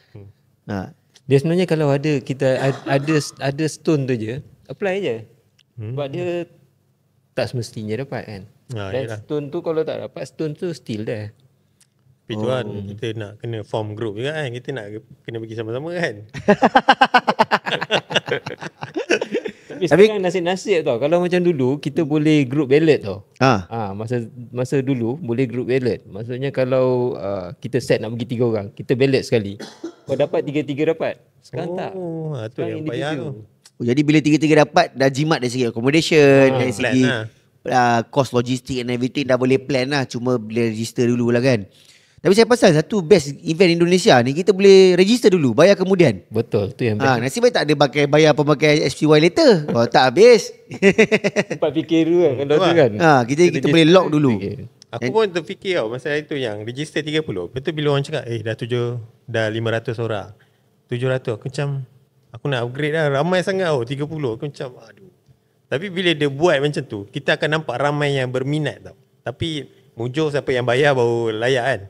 Dia sebenarnya kalau ada stone tu je, apply je. Sebab dia tak semestinya dapat kan. Dan Yalah. stone tu kalau tak dapat, stone tu still there. Tapi tu kan kita nak kena form group juga kan. Kita nak kena pergi sama-sama kan. Tapi sekarang nasib-nasib tau. Kalau macam dulu kita boleh group ballot tau. Masa dulu boleh group ballot. Maksudnya kalau kita set nak pergi 3 orang, kita ballot sekali. Kau dapat 3-3 dapat. Sekarang tak. Tu yang payah tu. Jadi bila 3-3 dapat, dah jimat dari segi accommodation, dari segi cost logistik and everything, dah boleh plan lah. Cuma boleh register dulu lah kan. Tapi saya pasal satu best event Indonesia ni, kita boleh register dulu, bayar kemudian. Betul, tu yang best. Nasib baik tak ada bayar pemakai SPY later. Kalau tak habis. Tempat fikir dulu kan kalau tu kan. Kita boleh lock dulu. Aku pun terfikir tau masa itu yang register 30. Betul bila orang cakap dah 500 orang, 700, aku macam aku nak upgrade lah, ramai sangat tau 30. Aku macam aduh. Tapi bila dia buat macam tu, kita akan nampak ramai yang berminat tau. Tapi mujur siapa yang bayar baru layak kan.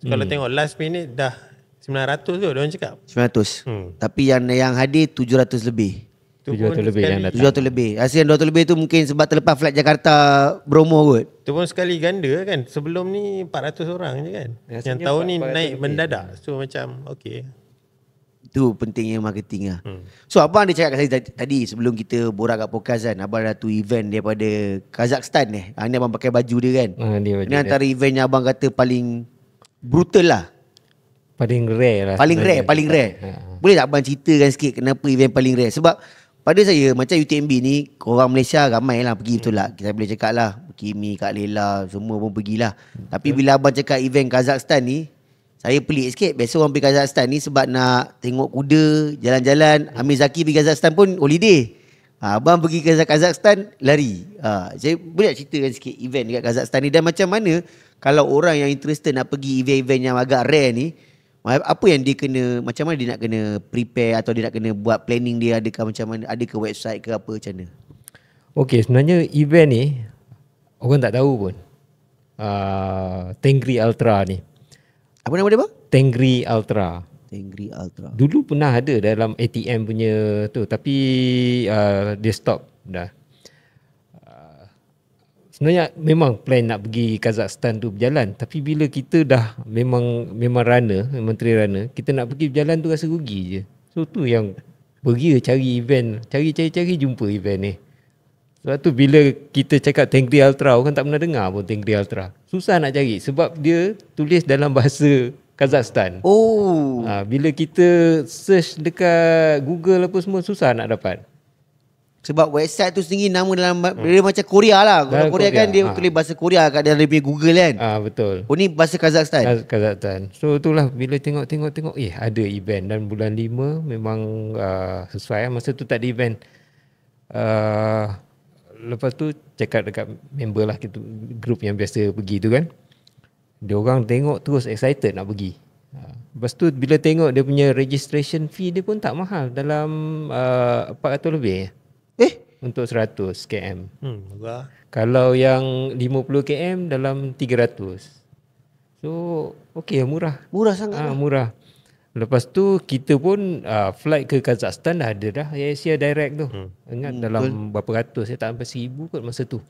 So, kalau tengok last minute dah 900 tu orang cakap. 900. Tapi yang hadir 700 lebih. 700 lebih yang datang. 700 lebih. Rasa yang 200 lebih tu mungkin sebab terlepas flight Jakarta Bromo kot. Tu pun sekali ganda kan. Sebelum ni 400 orang je kan. Yang tahun ni naik mendadak. So macam okay. Itu pentingnya marketing lah. So abang ada cakap kat saya tadi sebelum kita borak kat podcast kan, abang ada tu event daripada Kazakhstan ni. Ni abang pakai baju dia kan. Ni antara event yang abang kata paling brutal lah. Paling rare lah. Paling rare. Boleh tak abang ceritakan sikit kenapa event paling rare? Sebab pada saya macam UTMB ni, orang Malaysia ramai lah pergi betul lah. Kita boleh cakap lah, Kimi, Kak Lela, semua pun pergilah. Tapi bila abang cakap event Kazakhstan ni, saya pelik sikit. Biasa orang pergi Kazakhstan ni sebab nak tengok kuda, jalan-jalan. Amir Zaki pergi Kazakhstan pun holiday. Abang pergi ke Kazakhstan lari. Saya boleh ceritakan sikit event dekat Kazakhstan ni, dan macam mana kalau orang yang interested nak pergi event-event yang agak rare ni, apa yang dia kena, macam mana dia nak kena prepare atau dia nak kena buat planning dia, adakah macam mana, ada ke website ke apa macam mana? Okey, sebenarnya event ni orang tak tahu pun. Tengri Ultra ni. Apa nama dia bang? Tengri Ultra. Tengri Ultra. Dulu pernah ada dalam ATM punya tu, tapi dia stop dah. sebenarnya memang plan nak pergi Kazakhstan tu berjalan, tapi bila kita dah memang runner, menteri runner, kita nak pergi berjalan tu rasa rugi je. So tu yang pergi cari event, cari jumpa event ni. Sebab tu bila kita cakap Tengri Ultra, orang tak pernah dengar pun Tengri Ultra. Susah nak cari sebab dia tulis dalam bahasa Kazakhstan. Oh. Bila kita search dekat Google apa semua, susah nak dapat. Sebab website tu sendiri nama dalam dia macam Korea lah. Kalau Korea kan dia tulis bahasa Korea kat dalam dia punya Google kan. Betul. Oh ni bahasa Kazakhstan. Kazakhstan. So itulah bila tengok ada event dan bulan 5 memang sesuai. Masa tu tak ada event. Lepas tu cakap dekat member lah kita, group yang biasa pergi tu kan. Dia orang tengok terus excited nak pergi. Lepas tu bila tengok dia punya registration fee dia pun tak mahal, dalam 400 lebih. Untuk 100 km. Murah. Kalau yang 50 km dalam 300. So okey, murah. Murah sangat. Murah. Lepas tu kita pun flight ke Kazakhstan dah ada dah, Asia direct tu. Ingat dalam berapa ratus, saya tak sampai 1000 kot masa tu.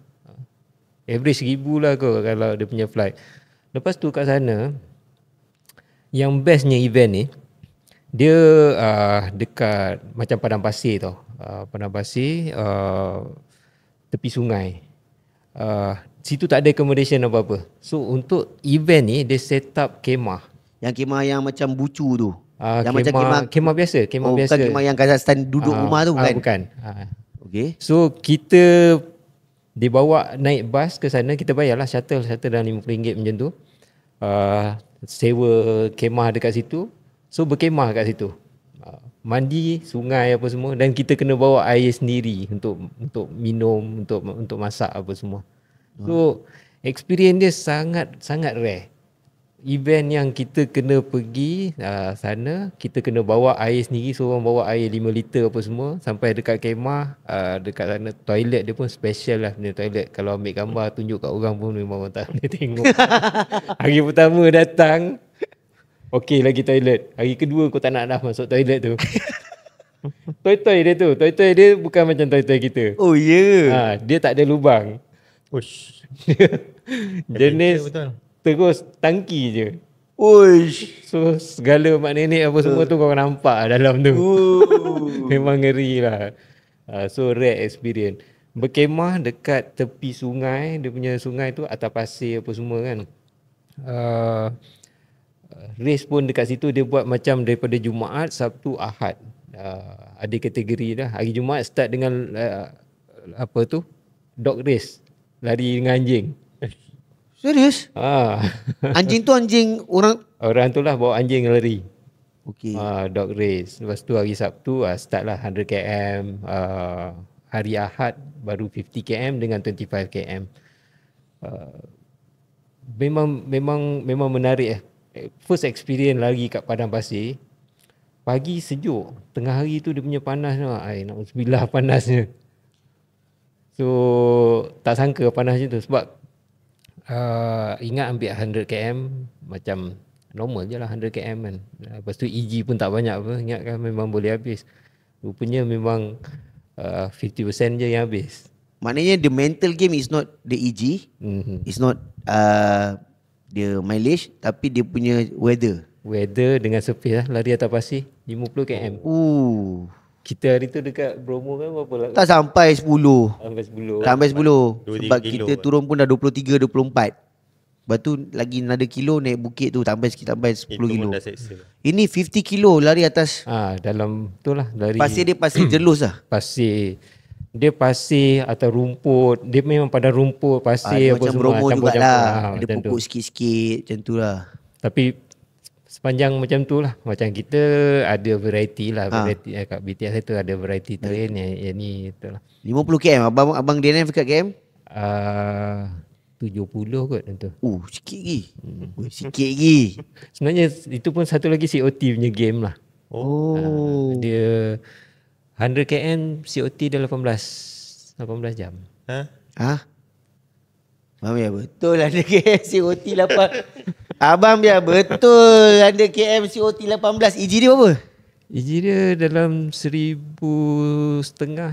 Average 1000 lah kot kalau dia punya flight. Lepas tu kat sana yang bestnya event ni, dia dekat macam padang pasir tau. Padang pasir tepi sungai. Situ tak ada accommodation apa-apa. So untuk event ni dia set up kemah. Yang kemah yang macam bucu tu. Yang kemah biasa, kemah biasa. Bukan kemah yang Kazakhstan duduk rumah tu bukan? Bukan. Okey. So kita dibawa naik bas ke sana, kita bayarlah shuttle dalam RM50 macam tu. Sewa kemah dekat situ. So berkemah kat situ. Mandi sungai apa semua, dan kita kena bawa air sendiri untuk minum, untuk masak apa semua. So experience dia sangat rare. Event yang kita kena pergi sana, kita kena bawa air sendiri, seorang bawa air 5 liter apa semua, sampai dekat kemah. Dekat sana toilet dia pun special lah, punya toilet. Kalau ambil gambar tunjuk kat orang pun memang orang tak boleh tengok. Hari pertama datang okey lagi toilet. Hari kedua kau tak nak dah masuk toilet tu. Toy dia tu. Toy dia bukan macam toy kita. Oh ya. Yeah. Dia tak ada lubang. Ush. Jenis betul. Terus tangki je. Uish. So segala mak nenek apa semua tu kau nampak dalam tu. Memang ngeri lah. So rare experience. Berkemah dekat tepi sungai. Dia punya sungai tu atas pasir apa semua kan. Race pun dekat situ dia buat macam daripada Jumaat, Sabtu, Ahad. Ada kategori dah. Hari Jumaat start dengan dog race. Lari dengan anjing. Serius? Anjing tu anjing orang tu lah bawa anjing lari. Okey. Dog race. Lepas tu hari Sabtu start lah 100 km. Hari Ahad baru 50 km dengan 25 km. Memang menarik. First experience lari kat padang pasir. Pagi sejuk, tengah hari tu dia punya panas tu. Na'udzubillah panasnya. So tak sangka panasnya tu sebab ingat ambil 100 km macam normal je lah 100 km kan. Lepas tu EG pun tak banyak apa. Ingat kan memang boleh habis. Rupanya memang 50% je yang habis. Maknanya the mental game is not the EG. It's not the mileage, tapi dia punya weather dengan surface lah. Lari atas pasir 50 km. Kita hari tu dekat Bromo kan berapa lah? Tak sampai 10. Sampai 10. Sebab kita turun pun dah 23, 24. Lepas tu lagi another kilo naik bukit tu sampai 10 kilo. Ini 50 kilo lari atas. Dalam tu lah lari. Pasir dia pasir jelus lah. Dia pasir atau rumput. Dia memang pada rumput, pasir apa macam semua. Bromo jugalah. Ada macam pupuk sikit-sikit macam tu lah. Tapi sepanjang macam tu lah. Macam kita ada variety lah. Variety, kat BTS itu ada variety terrain. Yang ni tu lah. 50 km. Abang DNF dekat KM? 70 kot tu. Sikit lagi. Sikit lagi. Sebenarnya itu pun satu lagi COT punya game lah. Dia 100 km COT dah 18 jam. Abang biar betul 100 km COT 8. Abang biar betul 100 km COT 18. EG dia berapa? EG dia dalam 1,500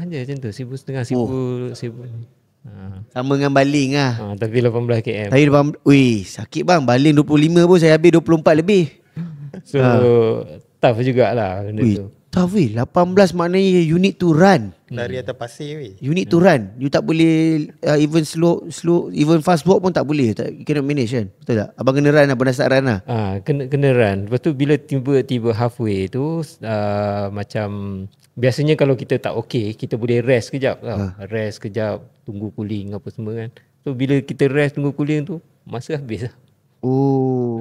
je macam tu. 1,500, 1,000. Sama dengan baling lah. Tapi 18 km. Saya depan, sakit bang. Baling 25 pun saya habis 24 lebih. So tough jugalah benda tu. Tough 18 maknanya you need to run. Lari atas pasir weh. You need to run. You tak boleh even slow, even fast walk pun tak boleh. You cannot manage kan. Betul tak? Abang kena run lah, abang dah start run lah. Kena run. Lepas tu bila tiba halfway tu macam biasanya kalau kita tak okay, kita boleh rest kejap tau. Rest kejap, tunggu cooling apa semua kan. So bila kita rest tunggu cooling tu, masa habis lah.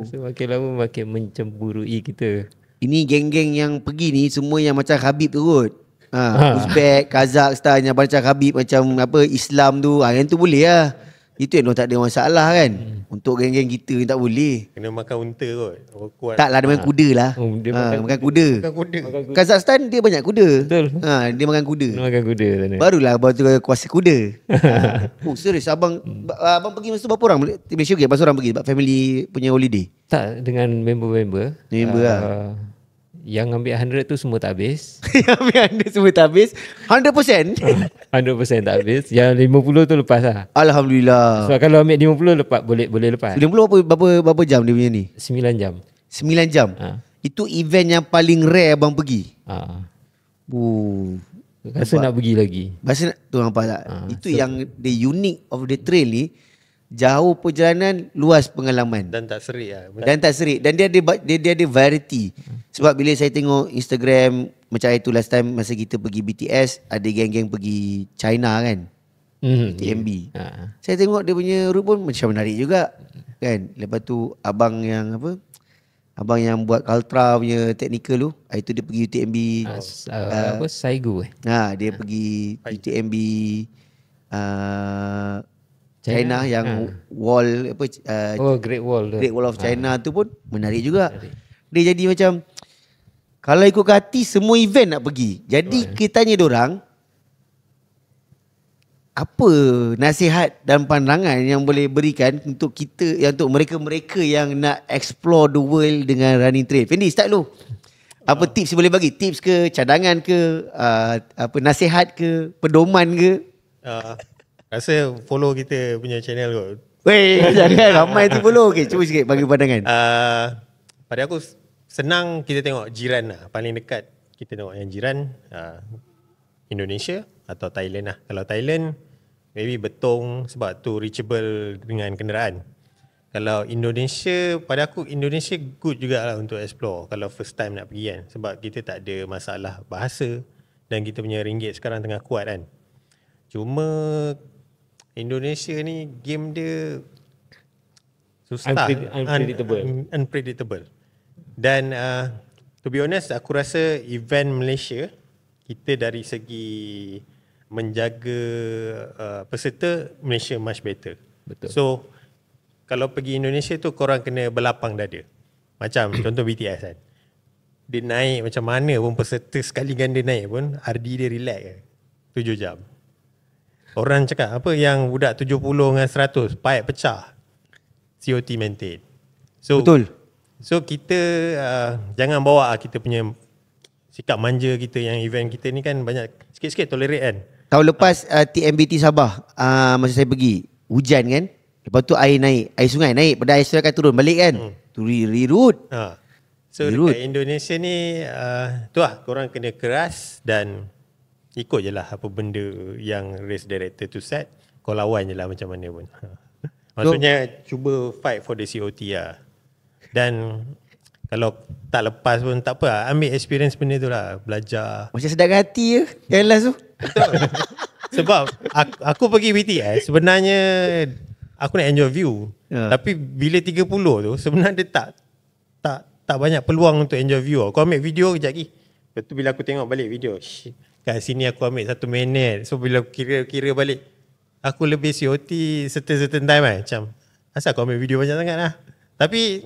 So makin lama makin mencemburui kita. Ini geng-geng yang pergi ni semua yang macam Habib tu kot. Uzbek, Kazakhstan yang macam Habib, macam apa Islam tu. Yang tu boleh lah. Itu yang tak ada masalah kan. Untuk geng-geng kita ni tak boleh. Kena makan unta kot. Kuat. Tak lah, dia makan kuda lah. Dia makan kuda. Kazakhstan dia banyak kuda. Betul. Dia makan kuda. Makan kuda sana. Barulah abang tu kuasa kuda. Serius abang pergi masa tu berapa orang? Malaysia ke? Berapa orang pergi? Family punya holiday? Tak, dengan member-member. Member lah. Yang ambil 100 tu semua tak habis. Yang ambil 100 semua tak habis. 100%? 100% tak habis. Yang 50 tu lepas lah. Alhamdulillah. So kalau ambil 50 lepas, boleh lepas. 50 berapa jam dia punya ni? 9 jam. 9 jam? Itu event yang paling rare abang pergi? Rasa nak pergi lagi. Rasa nak, tu nampak tak? Itu yang the unique of the trail ni. Jauh perjalanan, luas pengalaman. Dan tak serik lah. Dan tak serik. Dan dia ada variety. Sebab bila saya tengok Instagram, macam itu last time masa kita pergi BTS, ada geng-geng pergi China kan. TMB. Saya tengok dia punya route pun macam menarik juga. Kan. Lepas tu abang yang buat Ultra punya technical tu, itu dia pergi UTMB. Saigu dia pergi UTMB China yang wall Great Wall tu. Great Wall of China tu pun menarik juga. Dia jadi macam kalau ikut hati semua event nak pergi. Jadi kita tanya diorang apa nasihat dan pandangan yang boleh berikan untuk kita, untuk mereka-mereka yang nak explore the world dengan running trail. Fendi, start dulu. Apa tips boleh bagi? Tips ke, cadangan ke, apa nasihat ke, pedoman ke? Rasa follow kita punya channel kot. Weh, jangan ramai tu follow. Okay, cuba sikit bagi pandangan. Pada aku senang kita tengok jiran lah. Paling dekat kita tengok yang jiran Indonesia atau Thailand lah. Kalau Thailand maybe Betong sebab tu reachable dengan kenderaan. Kalau Indonesia, pada aku Indonesia good jugalah untuk explore kalau first time nak pergi kan. Sebab kita tak ada masalah bahasa dan kita punya ringgit sekarang tengah kuat kan. Cuma Indonesia ni game dia susah, unpredictable. Dan to be honest, aku rasa event Malaysia kita dari segi menjaga peserta, Malaysia much better. Betul. So kalau pergi Indonesia tu korang kena berlapang dada. Macam contoh BTS kan. Dia naik macam mana pun, peserta sekali ganda naik pun RD dia relax 7 jam. Orang cakap apa yang budak 70 dengan 100 pipe pecah, COT maintain. So, betul. So kita jangan bawa kita punya sikap manja kita yang event kita ni kan banyak sikit-sikit tolerate kan. Tahun lepas TMBT Sabah masa saya pergi hujan kan. Lepas tu air naik, air sungai naik, pada air sungai akan turun balik kan. Tu re-route. So dekat Indonesia ni tu lah korang kena keras dan ikut je lah apa benda yang race director tu set. Kau lawan je lah macam mana pun. Maksudnya cuba fight for the COT lah. Dan kalau tak lepas pun tak apa lah. Ambil experience benda tu lah. Belajar. Macam sedap hati je yang last tu. Betul. Sebab aku pergi BTS sebenarnya aku nak enjoy view. Tapi bila 30 tu sebenarnya tak banyak peluang untuk enjoy view. Kau ambil video kejap lagi. Lepas tu bila aku tengok balik video, kat sini aku ambil 1 minit. So bila kira balik, aku lebih COT certain time kan. Macam asal kau ambil video banyak sangat lah. Tapi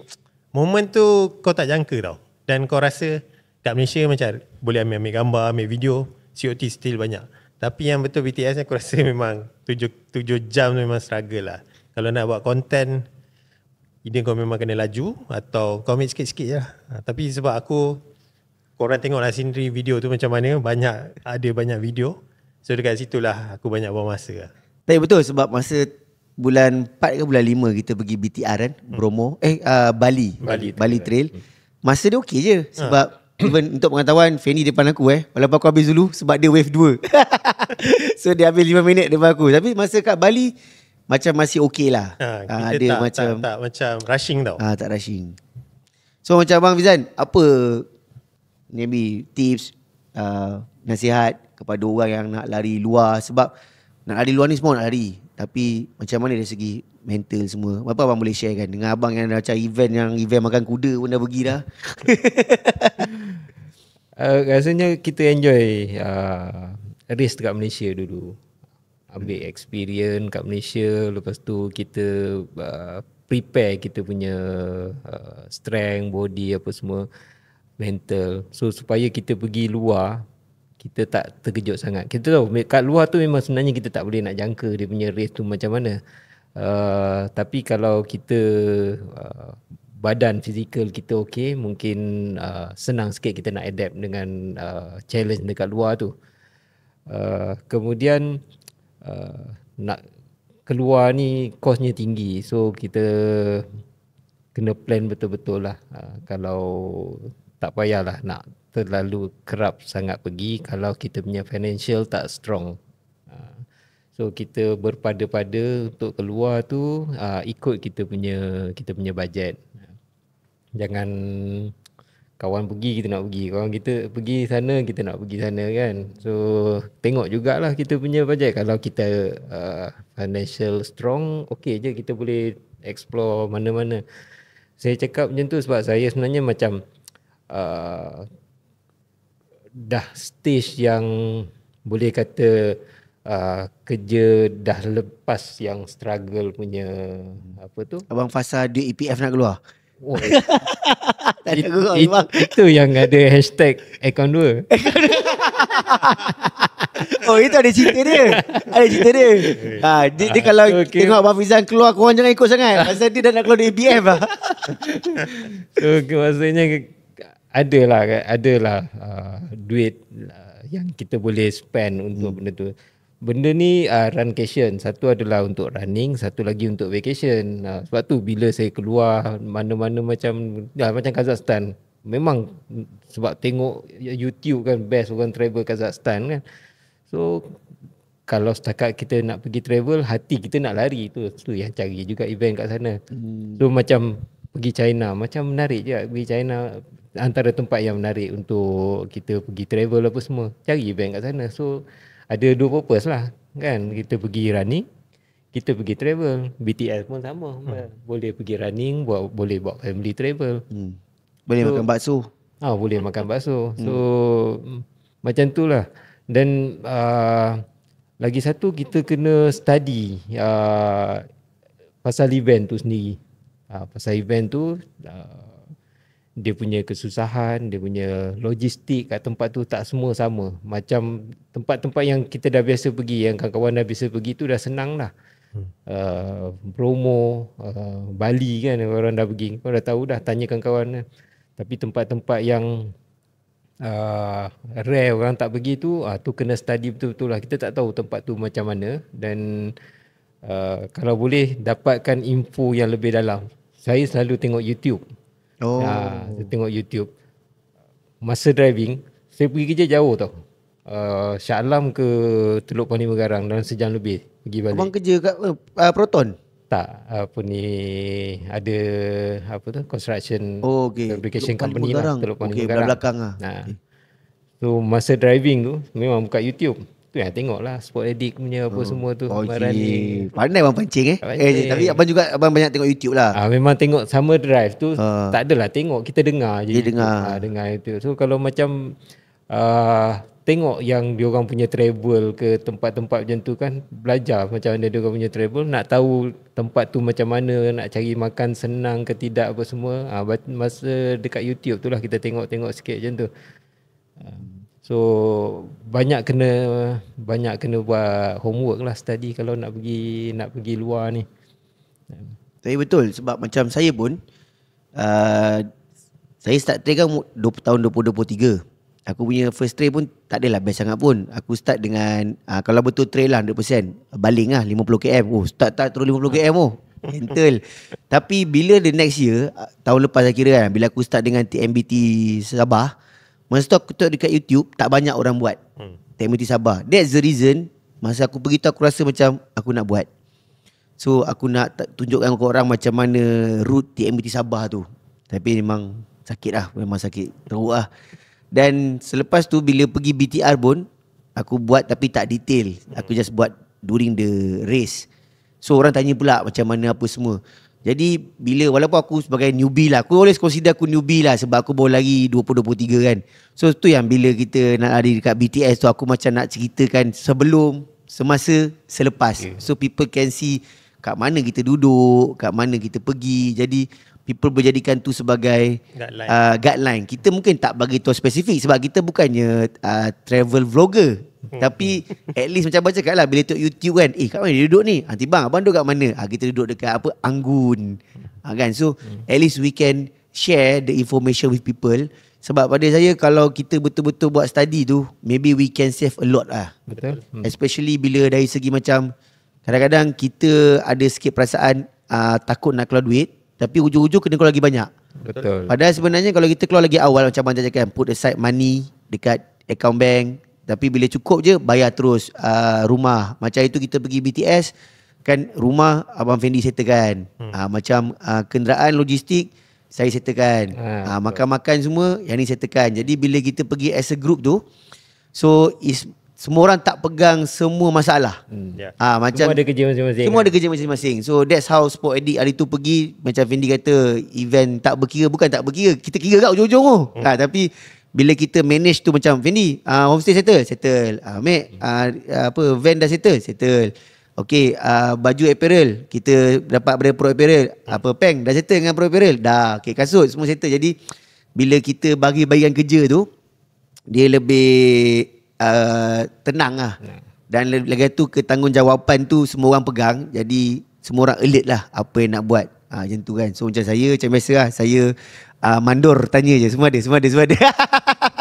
moment tu kau tak jangka tau. Dan kau rasa kat Malaysia macam boleh ambil gambar, ambil video, COT still banyak. Tapi yang betul BTS ni aku rasa memang 7 jam tu memang struggle lah. Kalau nak buat content, either kau memang kena laju atau kau ambil sikit-sikit je lah. Tapi sebab korang tengoklah scenery video tu macam mana, banyak video. So dekat situlah aku banyak buang masa lah. Tapi betul sebab masa bulan 4 ke bulan 5 kita pergi BTR kan, Bromo, Bali Trail. Masa dia okey je sebab even untuk pengetahuan Fanny depan aku walaupun aku habis dulu sebab dia wave 2. So dia habis 5 minit depan aku. Tapi masa kat Bali macam masih okey lah. Kita Ada tak macam rushing tau. Tak rushing. So macam Abang Fizan, apa maybe tips, nasihat kepada orang yang nak lari luar? Sebab nak lari luar ni semua nak lari, tapi macam mana dari segi mental semua? Apa abang boleh share kan dengan abang yang dah macam event makan kuda pun dah pergi dah? Rasanya kita enjoy race dekat Malaysia dulu. Ambil experience kat Malaysia, lepas tu kita prepare kita punya strength, body apa semua, mental. So supaya kita pergi luar, kita tak terkejut sangat. Kita tahu kat luar tu memang sebenarnya kita tak boleh nak jangka dia punya race tu macam mana. Tapi kalau kita badan fizikal kita okey, mungkin senang sikit kita nak adapt dengan challenge dekat luar tu. Kemudian nak keluar ni kosnya tinggi, so kita kena plan betul-betul lah. Kalau tak payahlah nak terlalu kerap sangat pergi kalau kita punya financial tak strong. So kita berpada-pada untuk keluar tu ikut kita punya bajet. Jangan kawan pergi kita nak pergi, kawan kita pergi sana kita nak pergi sana kan. So tengok jugalah kita punya bajet. Kalau kita financial strong, okey je, kita boleh explore mana-mana. Saya cakap macam tu sebab saya sebenarnya macam dah stage yang boleh kata kerja dah lepas yang struggle punya apa tu. Abang fasa duit EPF nak keluar? Oh, itu yang ada hashtag account 2. Oh, itu ada cerita dia. Ada cerita dia. Dia kalau tengok Abang Fizan keluar, korang jangan ikut sangat. Pasal dia dah nak keluar duit EPF lah. So maksudnya adalah duit yang kita boleh spend untuk benda tu. Benda ni runcation. Satu adalah untuk running, satu lagi untuk vacation. Sebab tu bila saya keluar mana-mana macam Kazakhstan, memang sebab tengok YouTube kan best orang travel Kazakhstan kan. So kalau setakat kita nak pergi travel, hati kita nak lari tu yang cari juga event kat sana. So macam pergi China, macam menarik je pergi China, antara tempat yang menarik untuk kita pergi travel apa semua, cari event kat sana. So ada dua purpose lah kan, kita pergi running, kita pergi travel. BTS pun sama, boleh pergi running, boleh buat family travel. Boleh makan bakso. Boleh makan bakso. So macam tu lah. Dan lagi satu kita kena study pasal event tu sendiri. Pasal event tu dia punya kesusahan, dia punya logistik kat tempat tu tak semua sama. Macam tempat-tempat yang kita dah biasa pergi, yang kawan-kawan dah biasa pergi tu dah senang lah. Bromo, Bali kan orang dah pergi, kau dah tahu dah, tanyakan kawan. Tapi tempat-tempat yang rare orang tak pergi tu, tu kena study betul-betul lah. Kita tak tahu tempat tu macam mana. Dan kalau boleh dapatkan info yang lebih dalam. Saya selalu tengok YouTube. Saya tengok YouTube. Masa driving, saya pergi kerja jauh tau. Shah Alam ke Teluk Panima Garang dalam sejam lebih pergi balik. Abang kerja kat Proton? Tak, ada construction, fabrication company lah, Teluk Panima Garang. Belakang lah. So masa driving tu memang buka YouTube. Tu yang tengok lah sport edit punya apa semua tu. Pandai abang pancing tapi abang banyak tengok YouTube lah. Memang tengok summer drive tu tak adalah tengok, kita dengar je. Dengar itu. So kalau macam tengok yang diorang punya travel ke tempat-tempat macam tu kan, belajar macam mana diorang punya travel, nak tahu tempat tu macam mana, nak cari makan senang ke tidak apa semua. Masa dekat YouTube tu lah kita tengok-tengok sikit macam tu. So banyak kena buat homework lah, study kalau nak pergi luar ni. Tapi betul sebab macam saya pun saya start trail kan tahun 2023. Aku punya first trail pun tak adalah best sangat pun. Aku start dengan kalau betul trail lah 100%, baling lah 50 km. Start terus 50 km gentle. Tapi bila the next year, tahun lepas saya kira kan, bila aku start dengan TMBT Sabah, masa tu aku tengok dekat YouTube tak banyak orang buat TMBT Sabah. That's the reason masa aku pergi tu aku rasa macam aku nak buat. So aku nak tunjukkan ke orang macam mana route TMBT Sabah tu. Tapi memang sakit lah, memang sakit teruk lah. Dan selepas tu bila pergi BTR pun aku buat tapi tak detail. Aku just buat during the race. So orang tanya pula macam mana apa semua. Jadi bila walaupun aku sebagai newbie lah, aku always consider aku newbie lah sebab aku baru lagi 20-23 kan. So tu yang bila kita nak lari dekat BTS tu, aku macam nak ceritakan sebelum, semasa, selepas. So people can see kat mana kita duduk, kat mana kita pergi. Jadi people berjadikan tu sebagai guideline. Kita mungkin tak bagi tahu spesifik sebab kita bukannya travel vlogger. Tapi at least macam baca kat lah bila tengok YouTube kan, kat mana dia duduk ni? Nanti bang, abang duduk kat mana? Kita duduk dekat apa, Anggun. Kan? So at least we can share the information with people. Sebab pada saya kalau kita betul-betul buat study tu, maybe we can save a lot lah. Betul. Especially bila dari segi macam kadang-kadang kita ada sikit perasaan takut nak keluar duit, tapi ujung-ujung kena keluar lagi banyak. Betul. Padahal sebenarnya kalau kita keluar lagi awal macam abang cakap, put aside money dekat account bank, tapi bila cukup je bayar terus rumah. Macam itu kita pergi BTS kan, rumah abang Fendi settlekan. Macam kenderaan logistik saya settlekan. Makan-makan semua yang ni settlekan. Jadi bila kita pergi as a group tu, so semua orang tak pegang semua masalah. Macam semua ada kerja masing-masing. Semua ada kerja masing-masing. So that's how Sport Edit hari tu pergi. Macam Fendi kata, event tak berkira. Bukan tak berkira, kita kira kat ujung-ujung tu. Tapi bila kita manage tu macam Fendi, homestay settle. Mek, van dah settle. Okay, baju apparel kita dapat dari Pro Apparel. Peng dah settle dengan Pro Apparel. Dah, okay, kasut semua settle. Jadi bila kita bagi bagian kerja tu, dia lebih tenang lah. Dan lagi tu ketanggungjawatan tu semua orang pegang. Jadi semua orang alert lah apa yang nak buat. Macam tu kan. So macam saya, macam biasa lah, saya mandor tanya je. Semua ada.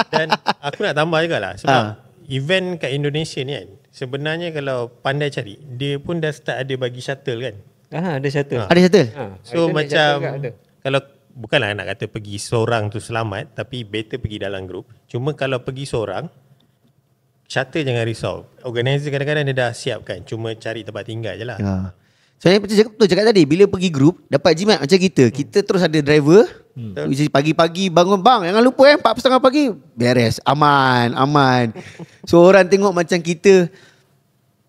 Dan aku nak tambah jugalah sebab event kat Indonesia ni kan, sebenarnya kalau pandai cari, dia pun dah start ada bagi shuttle kan. Ada shuttle. Ada shuttle. So macam kalau bukanlah nak kata pergi seorang tu selamat, tapi better pergi dalam grup. Cuma kalau pergi seorang, shuttle jangan risau. Organizer kadang-kadang dia dah siapkan, cuma cari tempat tinggal je lah. Saya betul cakap tadi, bila pergi grup dapat jimat macam kita terus ada driver. Pagi-pagi bangun, bang jangan lupa 4:30 pagi beres, aman. So orang tengok macam kita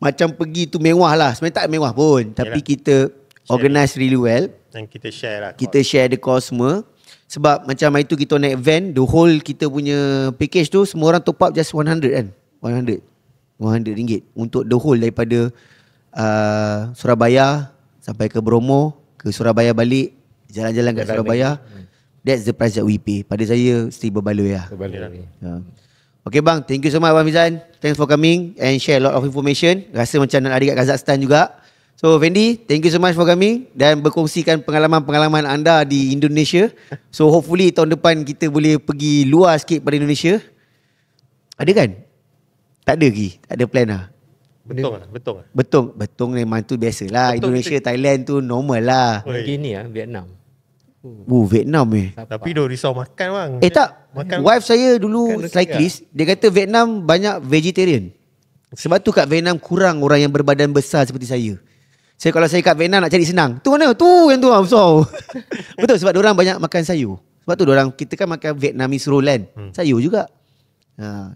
macam pergi tu mewah lah. Sebenarnya tak mewah pun, tapi kita organize really well. Dan kita share lah. Kita share the cost semua. Sebab macam itu kita naik van, the whole kita punya package tu semua orang top up just 100 kan. 100 ringgit untuk the whole daripada Surabaya sampai ke Bromo, ke Surabaya balik, jalan-jalan kat Surabaya. That's the price that we pay. Pada saya still berbaloi lah. Okay bang, thank you so much Abang Fizan. Thanks for coming and share a lot of information. Rasa macam nak lari kat Kazakhstan juga. So Fendi, thank you so much for coming dan berkongsikan pengalaman-pengalaman anda di Indonesia. So hopefully tahun depan kita boleh pergi luar sikit pada Indonesia. Ada kan? Tak ada lagi. Tak ada plan lah. Betul memang tu biasalah. Indonesia, Thailand tu normal lah. Lagi ni Vietnam. Vietnam Tapi dia risau makan bang. Tak makan. Wife saya dulu cyclist. Dia kata Vietnam banyak vegetarian. Sebab tu kat Vietnam kurang orang yang berbadan besar seperti saya. Kalau saya kat Vietnam nak cari senang. Tu mana? Tu yang tu besar. Betul, sebab diorang banyak makan sayur. Sebab tu diorang, kita kan makan Vietnamese roll kan. Sayur juga.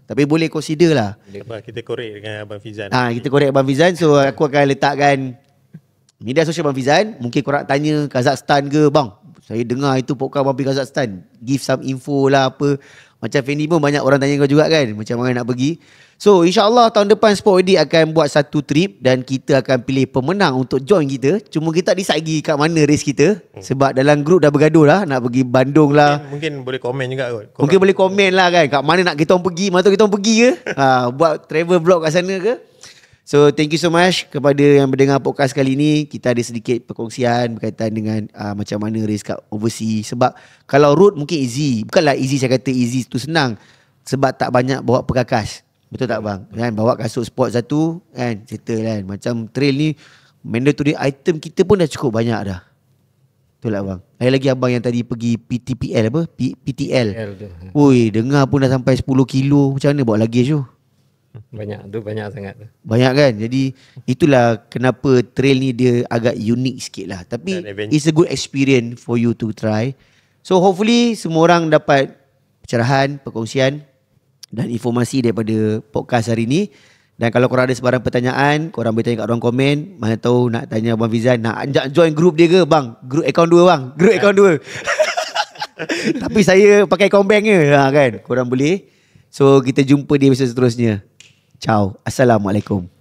Tapi boleh consider lah. Kita korek dengan Abang Fizan. Kita korek Abang Fizan. So aku akan letakkan media sosial Abang Fizan. Mungkin korang tanya Kazakhstan ke, bang, saya dengar itu podcast Abang pergi Kazakhstan, give some info lah apa. Macam Fendi pun banyak orang tanya kau juga kan, macam mana nak pergi. So insyaAllah tahun depan Sport Edit akan buat satu trip dan kita akan pilih pemenang untuk join kita. Cuma kita tak decide lagi kat mana race kita. Sebab dalam grup dah bergaduh lah, nak pergi Bandung lah. Mungkin boleh komen juga kot. Mungkin boleh komen lah kan, kat mana nak kita orang pergi, mana tu kita orang pergi ke. Buat travel vlog kat sana ke. So thank you so much kepada yang mendengar podcast kali ini. Kita ada sedikit perkongsian berkaitan dengan macam mana race kat overseas. Sebab kalau road mungkin easy. Bukanlah easy saya kata easy tu senang. sebab tak banyak bawa perkakas. Betul tak bang? Kan bawa kasut sport satu kan, settle kan. Macam trail ni mandatory item kita pun dah cukup banyak dah. Betul tak bang? Ada lagi abang yang tadi pergi PTPL apa? PTL. tu. Ui, dengar pun dah sampai 10 kilo. Macam mana bawa luggage tu? Banyak sangat tu. Banyak kan. Jadi itulah kenapa trail ni dia agak unik sikit lah. Tapi it's a good experience for you to try. So hopefully semua orang dapat pencerahan, perkongsian dan informasi daripada podcast hari ni. Dan kalau korang ada sebarang pertanyaan, korang boleh tanya kat ruang komen. Mana tahu nak tanya Abang Fizan, nak join group dia ke bang? Group account 2 bang. Group account 2. Tapi saya pakai account bank je kan. Korang boleh. So kita jumpa di episode seterusnya. Ciao. Assalamualaikum.